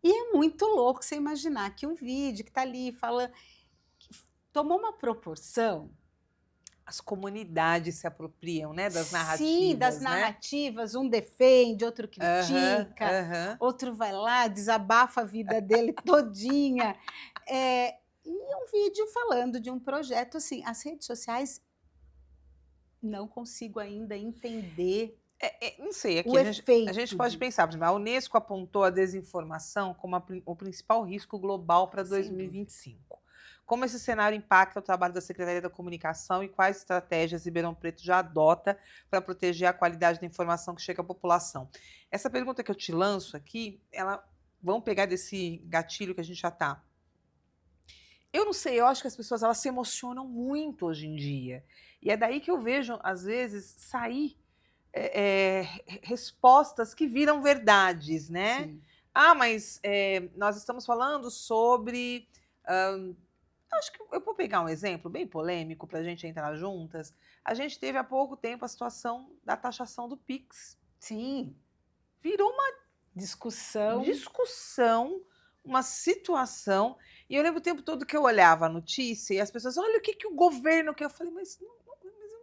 E é muito louco você imaginar que um vídeo que está ali falando tomou uma proporção. as comunidades se apropriam, né? Das narrativas, Sim, das né? narrativas, um defende, outro Aham, critica, aham. outro vai lá, desabafa a vida dele todinha. E um vídeo falando de um projeto assim, as redes sociais não consigo ainda entender Não sei, aqui o a gente efeito pode disso. pensar, por exemplo, a Unesco apontou a desinformação como o principal risco global para Sem 2025. Como esse cenário impacta o trabalho da Secretaria da Comunicação e quais estratégias Ribeirão Preto já adota para proteger a qualidade da informação que chega à população? Essa pergunta que eu te lanço aqui, vamos pegar desse gatilho que a gente já está. Eu não sei, eu acho que as pessoas elas se emocionam muito hoje em dia. E é daí que eu vejo, às vezes, sair respostas que viram verdades, né? Sim. Mas nós estamos falando sobre. Acho que eu vou pegar um exemplo bem polêmico para a gente entrar juntas. A gente teve há pouco tempo a situação da taxação do Pix. Sim. Virou uma Discussão. uma situação. E eu lembro o tempo todo que eu olhava a notícia e as pessoas, olha o que o governo quer. Eu falei, mas eu não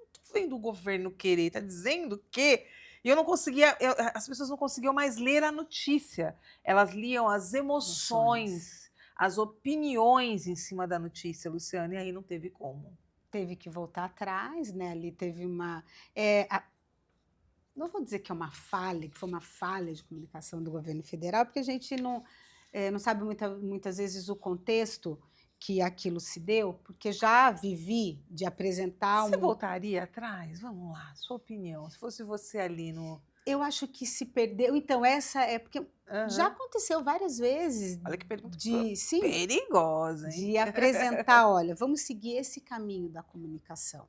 estou vendo o governo querer, está dizendo que. E eu não conseguia, as pessoas não conseguiam mais ler a notícia. Elas liam as emoções, as opiniões em cima da notícia, Luciana, e aí não teve como. Teve que voltar atrás, né? Ali teve uma. Não vou dizer que é uma falha, que foi uma falha de comunicação do governo federal, porque a gente não sabe muitas vezes o contexto que aquilo se deu, porque já vivi de apresentar Você voltaria atrás? Vamos lá, sua opinião. Se fosse você ali no. Eu acho que se perdeu. Então, essa é porque já aconteceu várias vezes Olha que pergunta sim, perigosa, hein? de apresentar, olha, vamos seguir esse caminho da comunicação.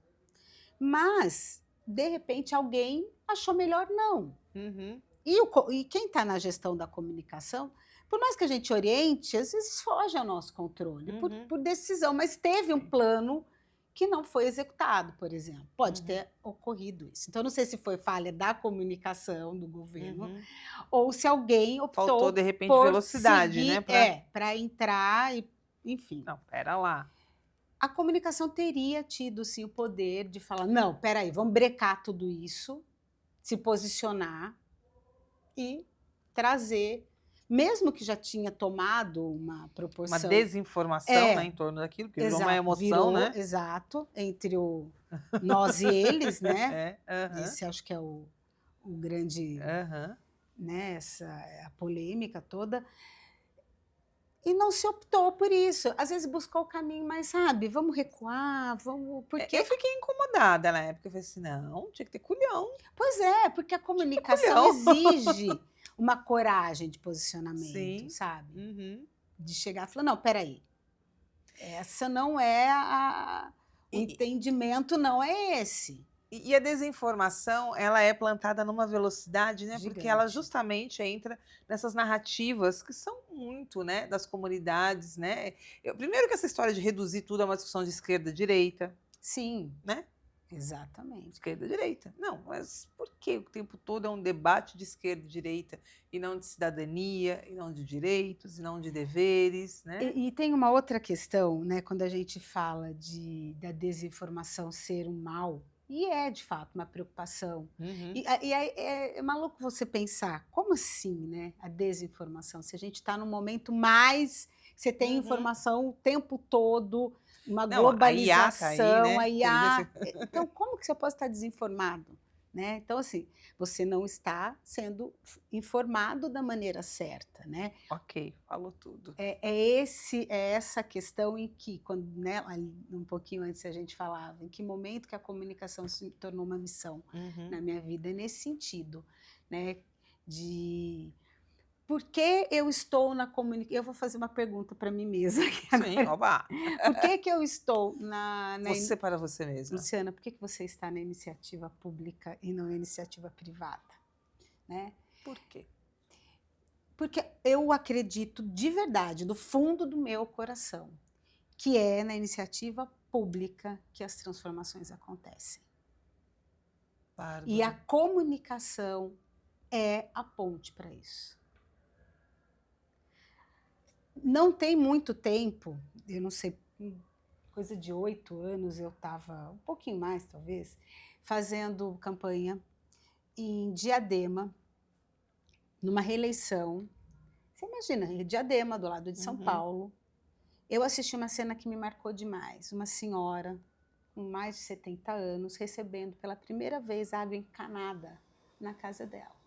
Mas, de repente, alguém achou melhor não. Uhum. E quem está na gestão da comunicação, por mais que a gente oriente, às vezes foge ao nosso controle, por decisão, mas teve um plano que não foi executado, por exemplo. Pode ter ocorrido isso. Então, não sei se foi falha da comunicação do governo ou se alguém optou faltou, de repente, por velocidade, seguir, né? para entrar, enfim. Não, pera lá. A comunicação teria tido, sim, o poder de falar, não, peraí, vamos brecar tudo isso, se posicionar e trazer, mesmo que já tinha tomado uma proporção. Uma desinformação, né, em torno daquilo, porque virou uma emoção, né? Exato, entre nós e eles, né? Esse acho que é o grande, né, a polêmica toda. E não se optou por isso. Às vezes buscou o caminho mais, sabe, vamos recuar, vamos. Porque eu fiquei incomodada na época. Eu falei assim: não, tinha que ter culhão. Pois é, porque a comunicação exige uma coragem de posicionamento, sabe? De chegar e falar: não, peraí. essa não é o entendimento não é esse. E a desinformação, ela é plantada numa velocidade, né? Porque ela Gigante. justamente entra nessas narrativas que são muito, né, das comunidades, né? Primeiro que essa história de reduzir tudo a uma discussão de esquerda e direita, Sim, né? exatamente. Esquerda e direita. Não, mas por que o tempo todo é um debate de esquerda e direita e não de cidadania, e não de direitos, e não de deveres, né? E tem uma outra questão, né, quando a gente fala da desinformação ser um mal, e é de fato uma preocupação. Uhum. É maluco você pensar, como assim, né, a desinformação? Se a gente está num momento mais, você tem Uhum. informação o tempo todo, uma Não, a IA tá aí, globalização, né? a IA. Então, como que você pode estar desinformado? Né? Então, assim, você não está sendo informado da maneira certa, né? Ok, falou tudo. É essa questão em que, quando, né, um pouquinho antes a gente falava, em que momento que a comunicação se tornou uma missão Uhum. na minha vida, é nesse sentido, né, de por que eu estou na comunicação. Eu vou fazer uma pergunta para mim mesma aqui Sim, agora. oba! Por que eu estou Você para você mesma. Luciana, por que você está na iniciativa pública e não na iniciativa privada? Né? Por quê? Porque eu acredito de verdade, do fundo do meu coração, que é na iniciativa pública que as transformações acontecem. Bárbaro. E a comunicação é a ponte para isso. Não tem muito tempo, eu não sei, coisa de 8 anos, eu estava, um pouquinho mais talvez, fazendo campanha em Diadema, numa reeleição. Você imagina, Diadema, do lado de São Paulo. Eu assisti uma cena que me marcou demais. Uma senhora com mais de 70 anos recebendo pela primeira vez água encanada na casa dela.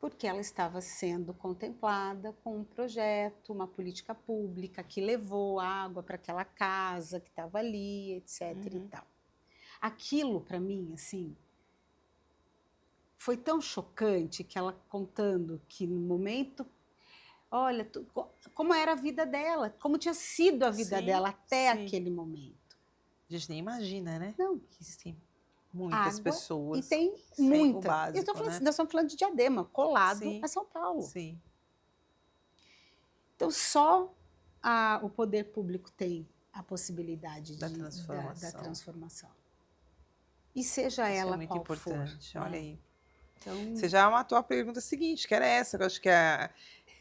Porque ela estava sendo contemplada com um projeto, uma política pública que levou água para aquela casa que estava ali, etc. e tal. Aquilo, para mim, assim, foi tão chocante que ela contando que no momento, olha, como era a vida dela, como tinha sido a vida dela até aquele momento. A gente nem imagina, né? Não. Que existem muitas Água, pessoas e tem sem muita. o básico, Nós né? estamos falando de Diadema, colado a São Paulo. Sim. Então, só o poder público tem a possibilidade da transformação. E seja Isso ela é muito qual importante, for. olha Né? aí. Então, Você já matou a pergunta seguinte, que era essa, que eu acho que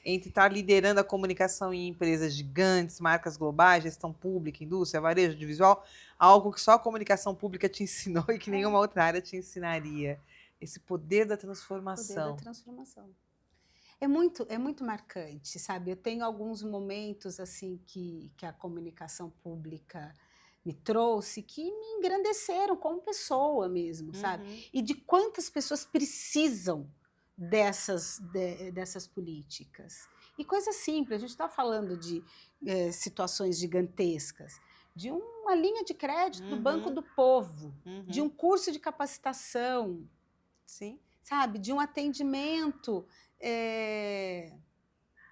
entre estar liderando a comunicação em empresas gigantes, marcas globais, gestão pública, indústria, varejo, audiovisual, algo que só a comunicação pública te ensinou e que nenhuma outra área te ensinaria. Esse poder da transformação. Poder da transformação. É muito marcante, sabe? Eu tenho alguns momentos assim que a comunicação pública me trouxe que me engrandeceram como pessoa mesmo, sabe? E de quantas pessoas precisam dessas políticas. E coisa simples, a gente está falando de situações gigantescas, de uma linha de crédito do Banco do Povo, de um curso de capacitação, sim, sabe? De um atendimento.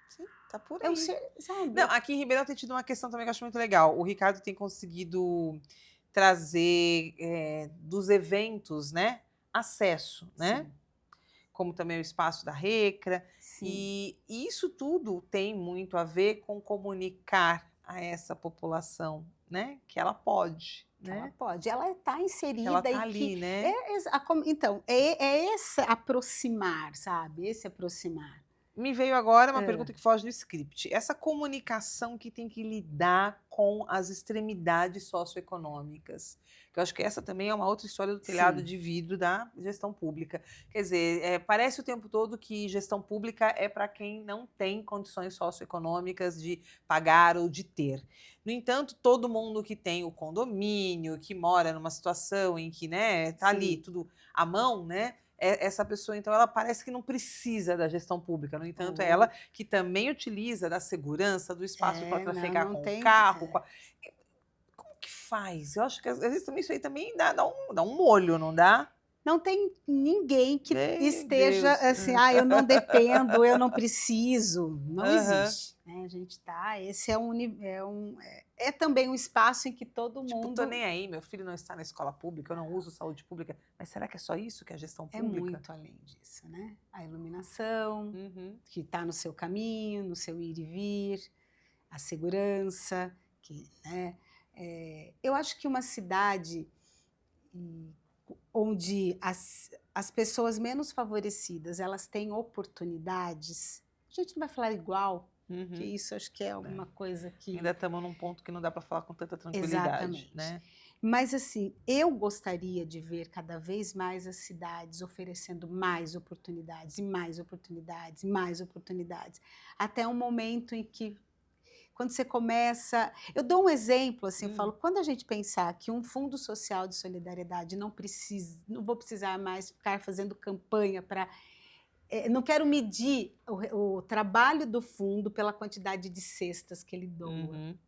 Sim, tá por aí. Sabe? Não, aqui em Ribeirão tem tido uma questão também que eu acho muito legal. O Ricardo tem conseguido trazer dos eventos, né, acesso, né? Sim. Como também o espaço da Recra. Sim. E isso tudo tem muito a ver com comunicar a essa população, né? Que ela pode. Né? Ela pode, ela está inserida. Que ela tá ali, né? Então, é esse aproximar, sabe? Esse aproximar. Me veio agora uma pergunta que foge do script. Essa comunicação que tem que lidar com as extremidades socioeconômicas. Que eu acho que essa também é uma outra história do telhado de vidro da gestão pública. Quer dizer, parece o tempo todo que gestão pública é para quem não tem condições socioeconômicas de pagar ou de ter. No entanto, todo mundo que tem o condomínio, que mora numa situação em que, né, tá ali tudo à mão, né? Essa pessoa, então, ela parece que não precisa da gestão pública. No entanto, é ela que também utiliza da segurança, do espaço para trafegar com o carro. Como que faz? Eu acho que às vezes também isso aí também dá um molho, não dá? não tem ninguém que Meu esteja Deus. assim, eu não dependo, eu não preciso. Não Aham. existe, né? A gente esse é também um espaço em que todo Tipo, tô mundo nem aí, meu filho não está na escola pública, eu não uso saúde pública. Mas será que é só isso que é gestão é pública? muito além disso, né? A iluminação, Uhum. que está no seu caminho, no seu ir e vir, a segurança, né? Eu acho que uma cidade onde as pessoas menos favorecidas elas têm oportunidades, a gente não vai falar igual, que Uhum. isso acho que é alguma coisa que... Ainda estamos num ponto que não dá para falar com tanta tranquilidade, Exatamente. né? Mas assim, eu gostaria de ver cada vez mais as cidades oferecendo mais oportunidades, e mais oportunidades, e mais oportunidades, até um momento em que, quando você começa... Eu dou um exemplo, assim, eu falo, quando a gente pensar que um fundo social de solidariedade não vou precisar mais ficar fazendo campanha para... não quero medir o trabalho do fundo pela quantidade de cestas que ele doa. Uhum.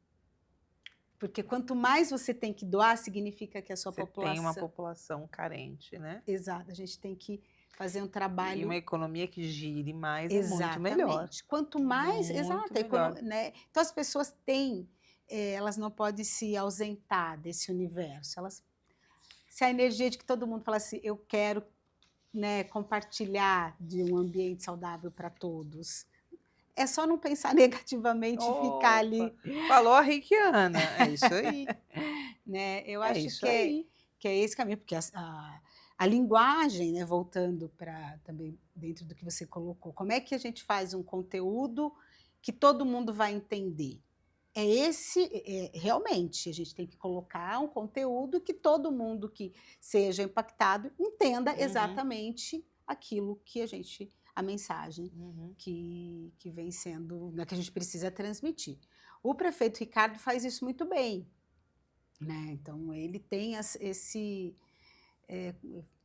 Porque quanto mais você tem que doar, significa que a sua Você população... tem uma população carente, né? Exato, a gente tem que fazer um E trabalho... uma economia que gire mais é muito melhor. Exatamente. Quanto mais... Muito Exato. melhor. Né? Então, as pessoas têm... elas não podem se ausentar desse universo. Se a energia de que todo mundo fala assim, eu quero, né, compartilhar de um ambiente saudável para todos, é só não pensar negativamente e ficar Opa! ali. Falou a reikiana, é isso aí. Né? Eu É acho isso aí. que é esse caminho, porque a linguagem, né, voltando para também dentro do que você colocou, como é que a gente faz um conteúdo que todo mundo vai entender? Realmente, a gente tem que colocar um conteúdo que todo mundo que seja impactado entenda Uhum. exatamente aquilo que a mensagem Uhum. que vem sendo, né, que a gente precisa transmitir. O prefeito Ricardo faz isso muito bem, né? Então, ele tem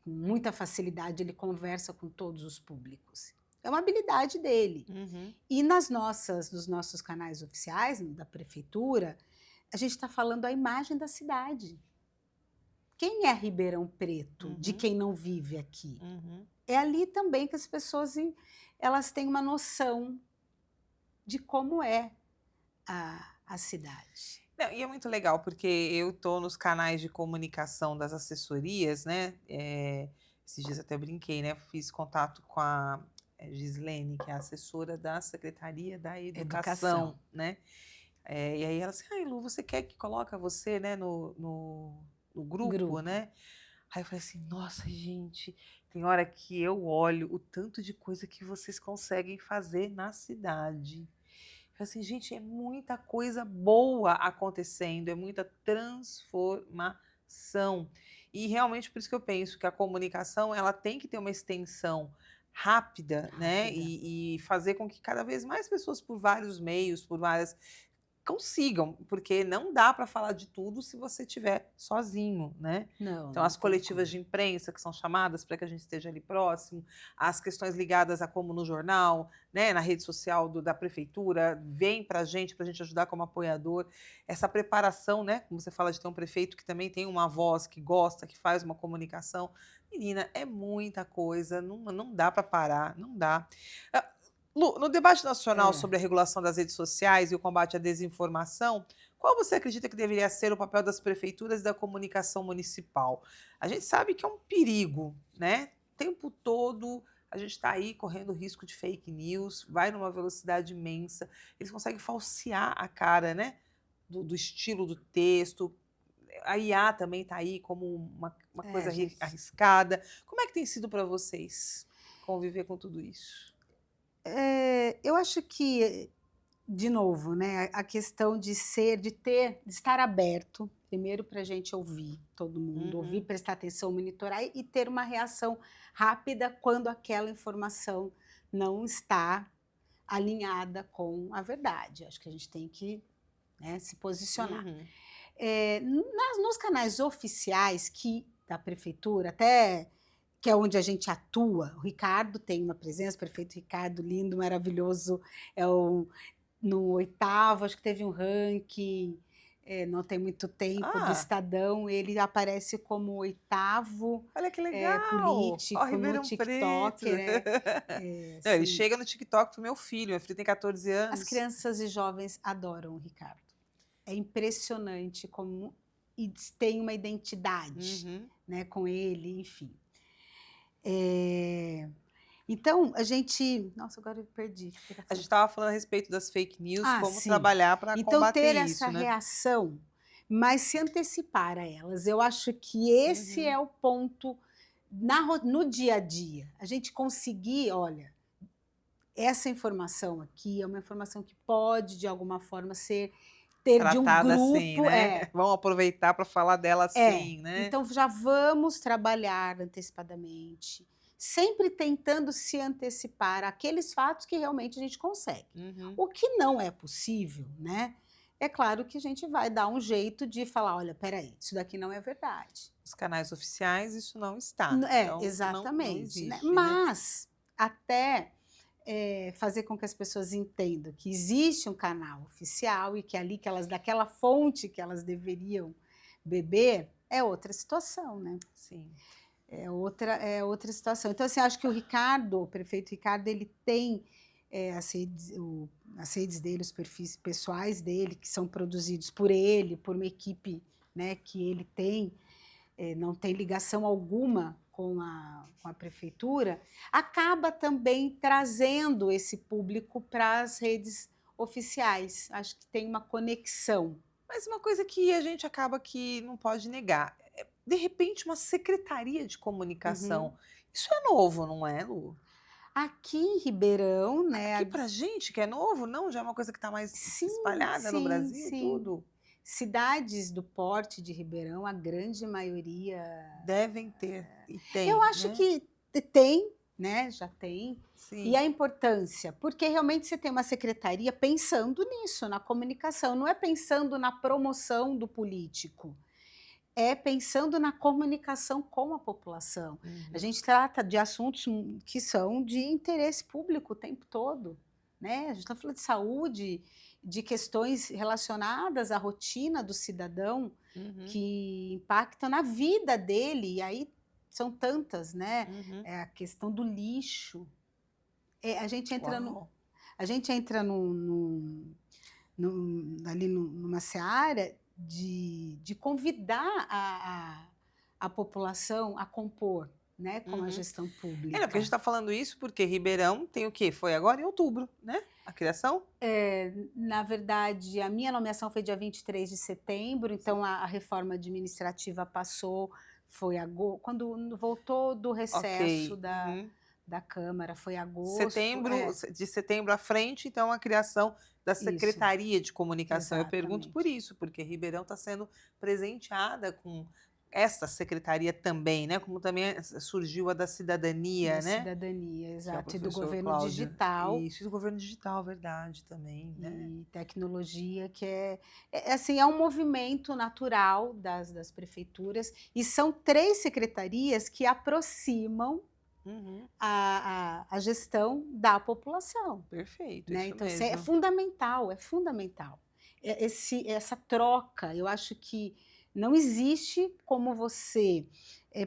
com muita facilidade, ele conversa com todos os públicos. É uma habilidade dele. Uhum. E nos nossos canais oficiais, da prefeitura, a gente está falando a imagem da cidade. Quem é Ribeirão Preto, de Uhum. quem não vive aqui? Uhum. É ali também que as pessoas elas têm uma noção de como é a cidade. Não, e é muito legal, porque eu estou nos canais de comunicação das assessorias, né? Esses dias até brinquei, né? Fiz contato com a Gislene, que é a assessora da Secretaria da Educação, né? E aí ela assim, ai, Lu, você quer que coloque você, né, no grupo, né? Aí eu falei assim, nossa, gente, tem hora que eu olho o tanto de coisa que vocês conseguem fazer na cidade. Eu falei assim, gente, é muita coisa boa acontecendo, é muita transformação. E realmente por isso que eu penso que a comunicação ela tem que ter uma extensão rápida, né? E fazer com que cada vez mais pessoas por vários meios, por várias consigam, porque não dá para falar de tudo se você estiver sozinho, né? Não, Então, as coletivas de imprensa que são chamadas para que a gente esteja ali próximo, as questões ligadas a como no jornal, né, na rede social da prefeitura, vem para a gente ajudar como apoiador. Essa preparação, né, como você fala de ter um prefeito que também tem uma voz, que gosta, que faz uma comunicação. Menina, é muita coisa, não dá para parar, não dá. Lu, no debate nacional sobre a regulação das redes sociais e o combate à desinformação, qual você acredita que deveria ser o papel das prefeituras e da comunicação municipal? A gente sabe que é um perigo, né? O tempo todo a gente está aí correndo risco de fake news, vai numa velocidade imensa, eles conseguem falsear a cara, né? Do estilo do texto. A IA também está aí como uma coisa arriscada. Como é que tem sido para vocês conviver com tudo isso? Eu acho que, de novo, né, a questão de estar aberto, primeiro para a gente ouvir todo mundo, ouvir, prestar atenção, monitorar e ter uma reação rápida quando aquela informação não está alinhada com a verdade. Acho que a gente tem que, né, se posicionar. Nos canais oficiais da prefeitura, até que é onde a gente atua, o Ricardo tem uma presença, o prefeito Ricardo, lindo, maravilhoso, no 8º, acho que teve um ranking não tem muito tempo, do Ah, Estadão. Ele aparece como o 8º olha que legal! Ó, político no Ribeirão Preto. TikTok, né? Não, ele Assim, chega no TikTok pro meu filho tem 14 as anos. crianças e jovens adoram o Ricardo. É impressionante como tem uma identidade, Uhum. né, com ele, enfim. Então, a gente... Nossa, agora eu perdi. O que eu ia A gente falar? estava falando a respeito das fake news, Ah, como sim. trabalhar para Então, combater ter essa isso, né? reação, mas se antecipar a elas. Eu acho que esse Uhum. é o ponto no dia a dia. A gente conseguir, olha, essa informação aqui é uma informação que pode, de alguma forma, ter de um Tratada assim, grupo. né? Vamos aproveitar para falar dela assim, né? Então, já vamos trabalhar antecipadamente, sempre tentando se antecipar àqueles fatos que realmente a gente consegue. Uhum. O que não é possível, né? É claro que a gente vai dar um jeito de falar: olha, peraí, isso daqui não é verdade. Os canais oficiais, isso não está. Então, não Exatamente, né? existe, né? Mas até fazer com que as pessoas entendam que existe um canal oficial e que ali que elas, daquela fonte que elas deveriam beber, é outra situação, né? Sim. É outra situação. Então, assim, acho que o prefeito Ricardo, ele tem as redes dele, os perfis pessoais dele, que são produzidos por ele, por uma equipe, né, que ele tem, não tem ligação alguma com a prefeitura, acaba também trazendo esse público para as redes oficiais. Acho que tem uma conexão. Mas uma coisa que a gente acaba que não pode negar, de repente, uma secretaria de Uhum. comunicação. Isso é novo, não é, Lu? Aqui em Ribeirão, Aqui né? pra gente que é novo, não, já é uma coisa que está mais Sim, espalhada no sim, Brasil e sim. tudo. Cidades do porte de Ribeirão, a grande maioria. Devem ter, e Eu tem, acho né? que tem, né? Já tem. E Sim. a importância, porque realmente você tem uma secretaria pensando nisso, na comunicação, não é pensando na promoção do político, é pensando na comunicação com a população. A Uhum. gente trata de assuntos que são de interesse público o tempo todo, né? A gente está falando de saúde, de questões relacionadas à rotina do cidadão, Uhum. que impactam na vida dele, e aí são tantas, né? Uhum. A questão do lixo. A gente entra, Uau. a gente entra ali numa seara de convidar a população a compor, né, com a Uhum. gestão Não, porque a gente pública. está falando isso porque Ribeirão tem o quê? Foi agora em outubro, né? A criação? Na verdade, a minha nomeação foi dia 23 de setembro, então a reforma administrativa passou, foi quando voltou do recesso Ok. Uhum. da Câmara, foi agosto. Setembro, de setembro à frente, então, a criação da Isso, Secretaria de Comunicação. Eu pergunto por exatamente. isso, porque Ribeirão está sendo presenteada com essa secretaria também, né? Como também surgiu a da Da cidadania, né? cidadania, Que é o exato, e do professor governo Cláudio. digital. Isso, e do governo digital, verdade, também, né? E tecnologia, que assim, é um movimento natural das prefeituras, e são 3 secretarias que aproximam Uhum. a gestão da população, Perfeito, né? isso Então, mesmo. é fundamental, é fundamental. Essa troca, eu acho que não existe como você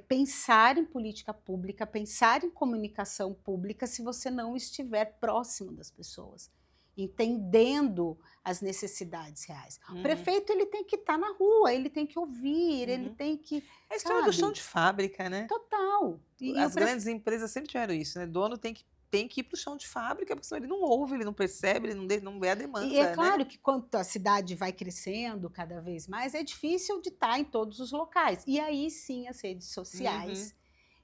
pensar em política pública, pensar em comunicação pública, se você não estiver próximo das pessoas, entendendo as necessidades reais. O Uhum. prefeito, ele tem que estar na rua, ele tem que ouvir, ele tem que, É a história do chão sabe? de fábrica, né? Total. As grandes empresas sempre tiveram isso, né? Dono tem que ir para o chão de fábrica, porque senão ele não ouve, ele não percebe, ele não vê a E é demanda, né? claro que quando a cidade vai crescendo cada vez mais, é difícil de estar em todos os locais. E aí sim as redes sociais,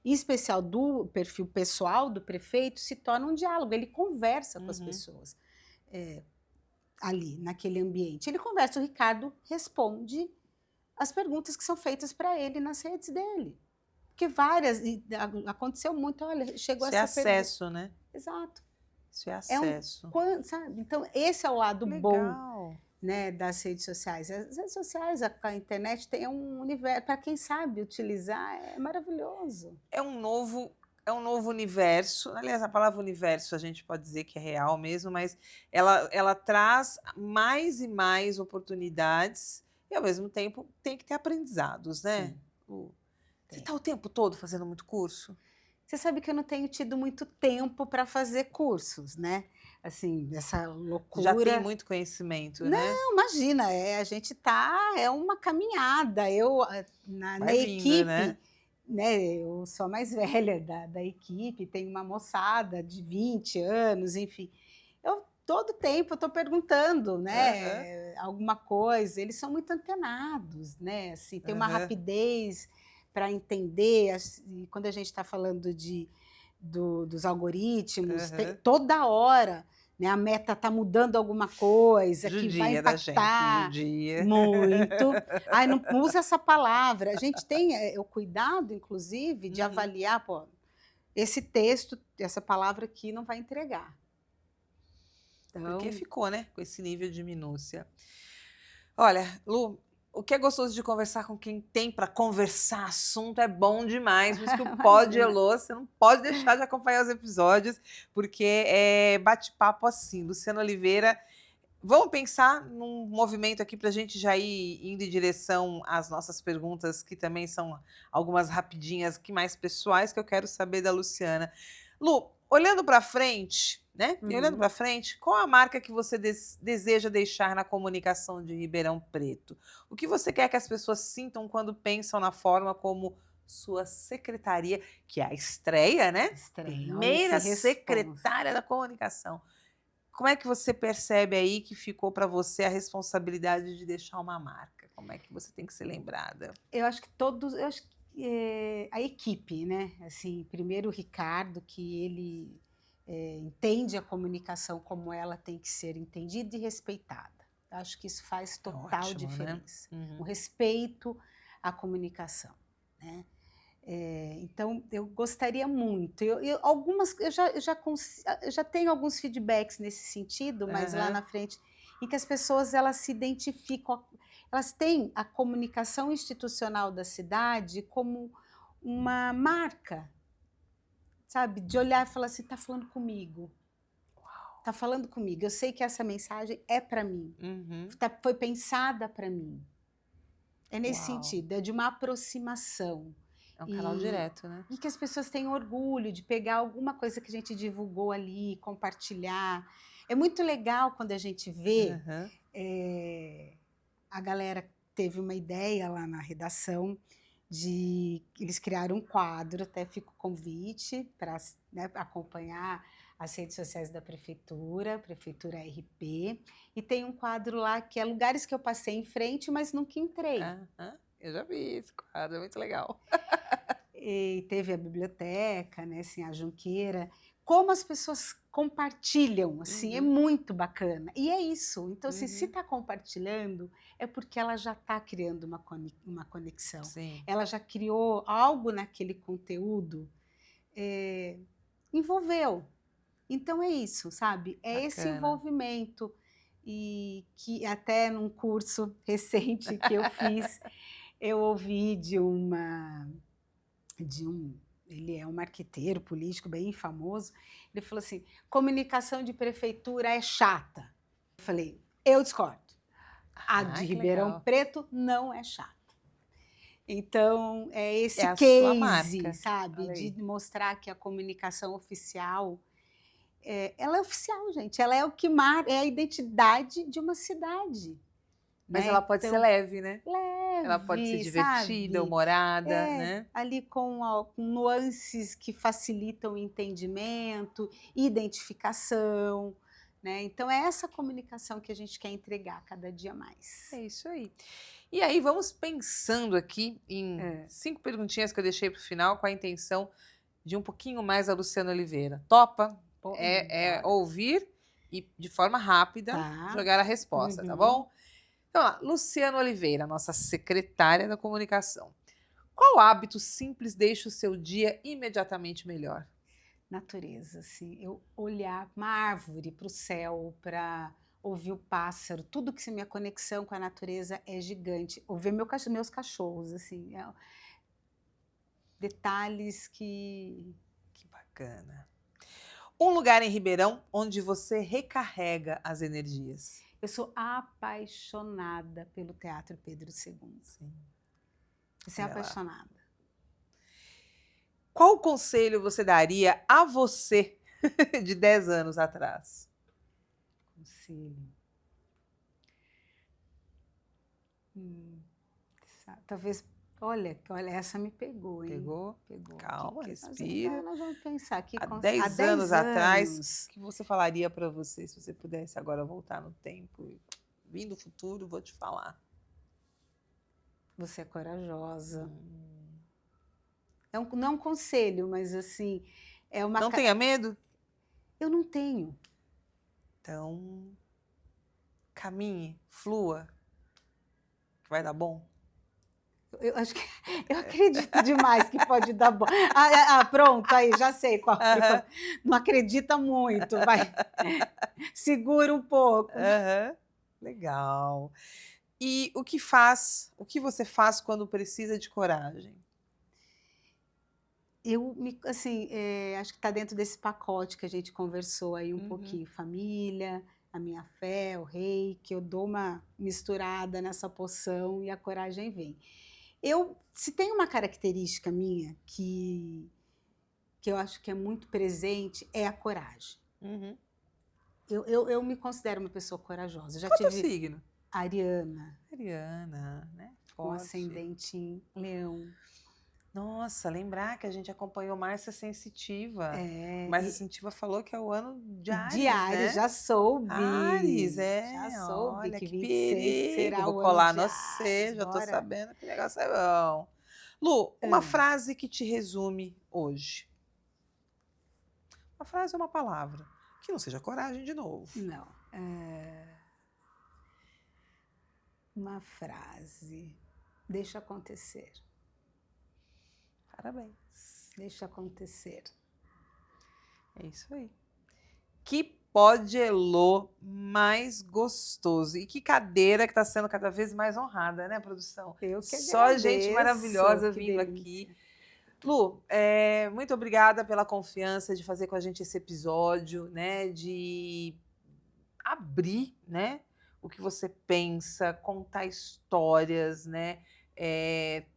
em especial do perfil pessoal do prefeito, se torna um diálogo. Ele conversa com as pessoas ali, naquele ambiente. Ele conversa, o Ricardo responde as perguntas que são feitas para ele nas redes dele. Porque aconteceu muito, olha, chegou Isso é essa pergunta. acesso, né? Exato. Isso é acesso. Sabe? Então, esse é o lado bom, Legal. né, das redes sociais. As redes sociais, a internet tem um universo, para quem sabe utilizar, é maravilhoso. É um novo universo. Aliás, a palavra universo a gente pode dizer que é real mesmo, mas ela traz mais e mais oportunidades. e, ao mesmo tempo, tem que ter aprendizados, né? Sim, Você tem. está o tempo todo fazendo muito curso? Você sabe que eu não tenho tido muito tempo para fazer cursos, né? Assim, essa Já tem loucura. muito conhecimento, né? Não, imagina, a gente tá, é uma caminhada. Eu, na Vai vindo, equipe, né? né? Eu sou a mais velha da equipe, tem uma moçada de 20 anos, enfim. Eu todo tempo eu estou perguntando, Aham, né? Alguma coisa. Eles são muito antenados, né? Assim, tem uma aham, rapidez para entender. E quando a gente está falando dos algoritmos, aham. toda hora, né, a meta está mudando alguma coisa que vai Judia da gente, impactar judia. muito. Ai, não usa essa palavra. A gente tem o cuidado, inclusive, de Uhum. avaliar, pô, esse texto, essa palavra aqui não vai entregar. Porque Então, ficou, né? Com esse nível de minúcia. Olha, Lu, o que é gostoso de conversar com quem tem para conversar assunto é bom demais. Por isso que o Pod imagina. Elô, você não pode deixar de acompanhar os episódios, porque é bate-papo assim. Luciana Oliveira, vamos pensar num movimento aqui para a gente já ir indo em direção às nossas perguntas, que também são algumas rapidinhas, que mais pessoais, que eu quero saber da Luciana. Lu, olhando para frente, né? E olhando Uhum. para frente, qual a marca que você deseja deixar na comunicação de Ribeirão Preto? O que você quer que as pessoas sintam quando pensam na forma como sua secretaria, que é a estreia, né? Estranho, olha que Primeira responsa. secretária da comunicação. Como é que você percebe aí que ficou para você a responsabilidade de deixar uma marca? Como é que você tem que ser lembrada? Eu acho que a equipe, né? Assim, primeiro o Ricardo, que ele entende a comunicação como ela tem que ser entendida e respeitada. Eu acho que isso faz É total ótimo, né? diferença. O Uhum. respeito à comunicação, né? Então, eu gostaria muito. Eu já tenho alguns feedbacks nesse sentido, mas lá Aham. na frente, em que as pessoas elas se identificam, elas têm a comunicação institucional da cidade como uma marca, sabe? De olhar e falar assim, está falando comigo, está falando comigo. Eu sei que essa mensagem é para mim, Uhum. foi pensada para mim. É nesse Uau. sentido, é de uma aproximação. É um canal E, direto, né? e que as pessoas tenham orgulho de pegar alguma coisa que a gente divulgou ali, compartilhar. É muito legal quando a gente vê Aham. a galera teve uma ideia lá na redação de eles criaram um quadro, até fica o convite para, né, acompanhar as redes sociais da Prefeitura RP, e tem um quadro lá que é lugares que eu passei em frente, mas nunca entrei. Aham. Eu já vi esse quadro, é muito legal. E teve a biblioteca, né, assim, a Junqueira, como as pessoas compartilham, assim, é Uhum. muito bacana. E é isso. Então, assim, se Uhum. está compartilhando, é porque ela já está criando uma conexão. Sim. Ela já criou algo naquele conteúdo, é, envolveu. Então é isso, sabe? É esse Bacana. envolvimento. E que até num curso recente que eu fiz, eu ouvi de um ele é um marqueteiro político bem famoso, ele falou assim: comunicação de prefeitura é chata. Eu falei, eu discordo. A Ah, de que Ribeirão legal. Preto não é chata. Então, é É esse a sua case, marca. sabe, Olha de aí. mostrar que a comunicação oficial, ela é oficial, gente. Ela é é a identidade de uma cidade, Mas né? ela pode ser Então, leve, né? Ela pode ser leve, divertida, sabe? humorada, né? Ali com nuances que facilitam o entendimento, identificação, né? Então é essa comunicação que a gente quer entregar cada dia mais. É isso aí. E aí, vamos pensando aqui em É. 5 perguntinhas que eu deixei para o final, com a intenção de um pouquinho mais a Luciana Oliveira. Topa? Pô, É bora. ouvir e, de forma rápida, Tá. jogar a resposta, tá Uhum. bom? Então, lá, Luciana Oliveira, nossa secretária da comunicação. Qual hábito simples deixa o seu dia imediatamente melhor? Natureza, assim, eu olhar uma árvore para o céu, para ouvir o pássaro, tudo que se minha conexão com a natureza é gigante. Ouvir meus cachorros, assim, detalhes que Que bacana. Um lugar em Ribeirão onde você recarrega as energias. Eu sou apaixonada pelo Teatro Pedro II. Sim. Você é Olha lá. apaixonada. Qual conselho você daria a você de 10 anos atrás? Conselho. Talvez, olha, essa me pegou, hein? Pegou? Pegou. Calma, Que respira. nós vamos pensar aqui. Há 10 anos atrás, anos, o que você falaria para você, se você pudesse agora voltar no tempo e vir do futuro, vou te falar. você é corajosa. Não é um conselho, mas assim, é uma... Não tenha medo? Eu não tenho. Então, caminhe, flua, que vai dar bom. Eu acho que eu acredito demais que pode dar bom. Pronto, aí já sei qual. Aham. Não acredita muito, vai. Segura um pouco. Aham. Legal. E o que você faz quando precisa de coragem? Acho que está dentro desse pacote que a gente conversou aí um pouquinho. Família, a minha fé, o reiki, eu dou uma misturada nessa poção e a coragem vem. Se tem uma característica minha que eu acho que é muito presente, é a coragem. Eu me considero uma pessoa corajosa. Já Qual é o tive signo? Ariana, Ariana, né? com Forte. ascendente em Leão. Nossa, lembrar que a gente acompanhou Márcia Sensitiva. É, Márcia Sensitiva falou que é o ano de Áries, de Áries, né? já soube. Áries, Já soube olha que que 26 perigo. será Vou o colar ano de no Áries. C, já tô Bora. sabendo que o negócio é bom. Lu, uma frase que te resume hoje. Uma frase ou uma palavra. Que não seja coragem de novo. Não. Uma frase. Deixa acontecer. Parabéns. Deixa acontecer. É isso aí. Que Pode-Elô mais gostoso. E que cadeira que está sendo cada vez mais honrada, né, produção? Eu que Só agradeço, gente maravilhosa que vindo delícia. aqui. Lu, muito obrigada pela confiança de fazer com a gente esse episódio, né? De abrir, né? O que você pensa, contar histórias, né?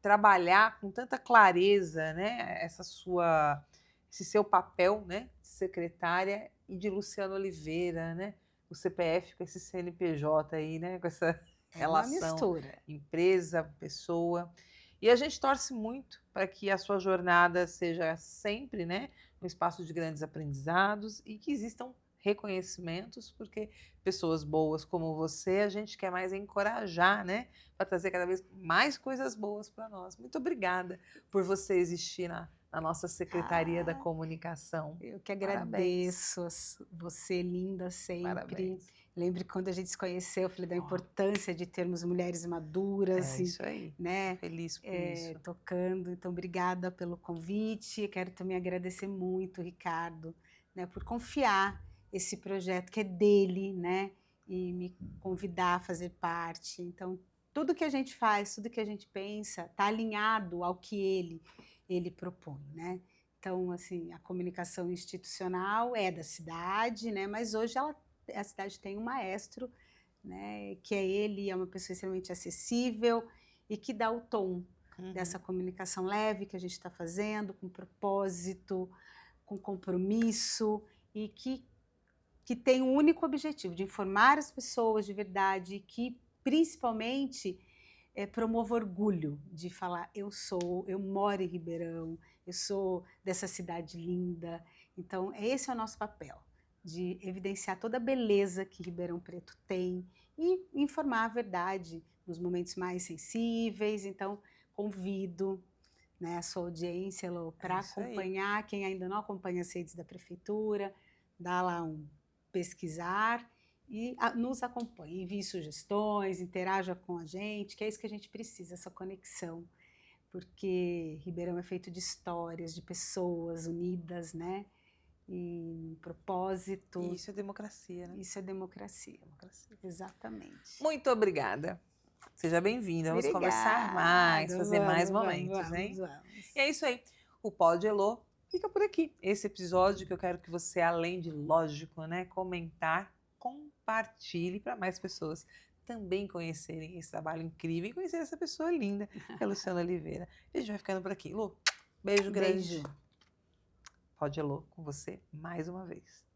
Trabalhar com tanta clareza, né? Esse seu papel, né? De secretária e de Luciano Oliveira, né? O CPF com esse CNPJ aí, né? Com essa relação. Uma mistura. Empresa, pessoa. E a gente torce muito para que a sua jornada seja sempre, né, um espaço de grandes aprendizados e que existam reconhecimentos, porque pessoas boas como você, a gente quer mais encorajar, né, para trazer cada vez mais coisas boas para nós. Muito obrigada por você existir na nossa Secretaria da Comunicação. Eu que agradeço. Você, linda, sempre. Parabéns. Lembre quando a gente se conheceu, eu falei da importância de termos mulheres maduras. É isso aí. Né? Feliz por isso. Tocando. Então, obrigada pelo convite. Quero também agradecer muito, Ricardo, né, por confiar esse projeto que é dele, né, e me convidar a fazer parte. Então, tudo que a gente faz, tudo que a gente pensa, está alinhado ao que ele propõe, né? Então, assim, a comunicação institucional é da cidade, né? Mas hoje a cidade tem um maestro, né? Que é ele, é uma pessoa extremamente acessível e que dá o tom dessa comunicação leve que a gente está fazendo, com propósito, com compromisso e que tem um único objetivo, de informar as pessoas de verdade, que principalmente promova orgulho de falar, eu moro em Ribeirão, eu sou dessa cidade linda. Então, esse é o nosso papel, de evidenciar toda a beleza que Ribeirão Preto tem e informar a verdade nos momentos mais sensíveis. Então, convido, né, a sua audiência, Lô, para acompanhar, quem ainda não acompanha as redes da Prefeitura, dá lá um pesquisar e nos acompanhe, envie sugestões, interaja com a gente, que é isso que a gente precisa, essa conexão, porque Ribeirão é feito de histórias, de pessoas unidas, né? E um propósito. E isso é democracia, né? Isso é democracia. Exatamente. Muito obrigada. Seja bem-vinda. Vamos conversar mais, fazer mais momentos, hein? Vamos. E é isso aí. O Pode-Elô fica por aqui. Esse episódio que eu quero que você, além de, lógico, né, comentar, compartilhar. compartilhe para mais pessoas também conhecerem esse trabalho incrível e conhecer essa pessoa linda, que é a Luciana Oliveira. A gente vai ficando por aqui. Lu, beijo grande. Beijo. Pode Elô com você mais uma vez.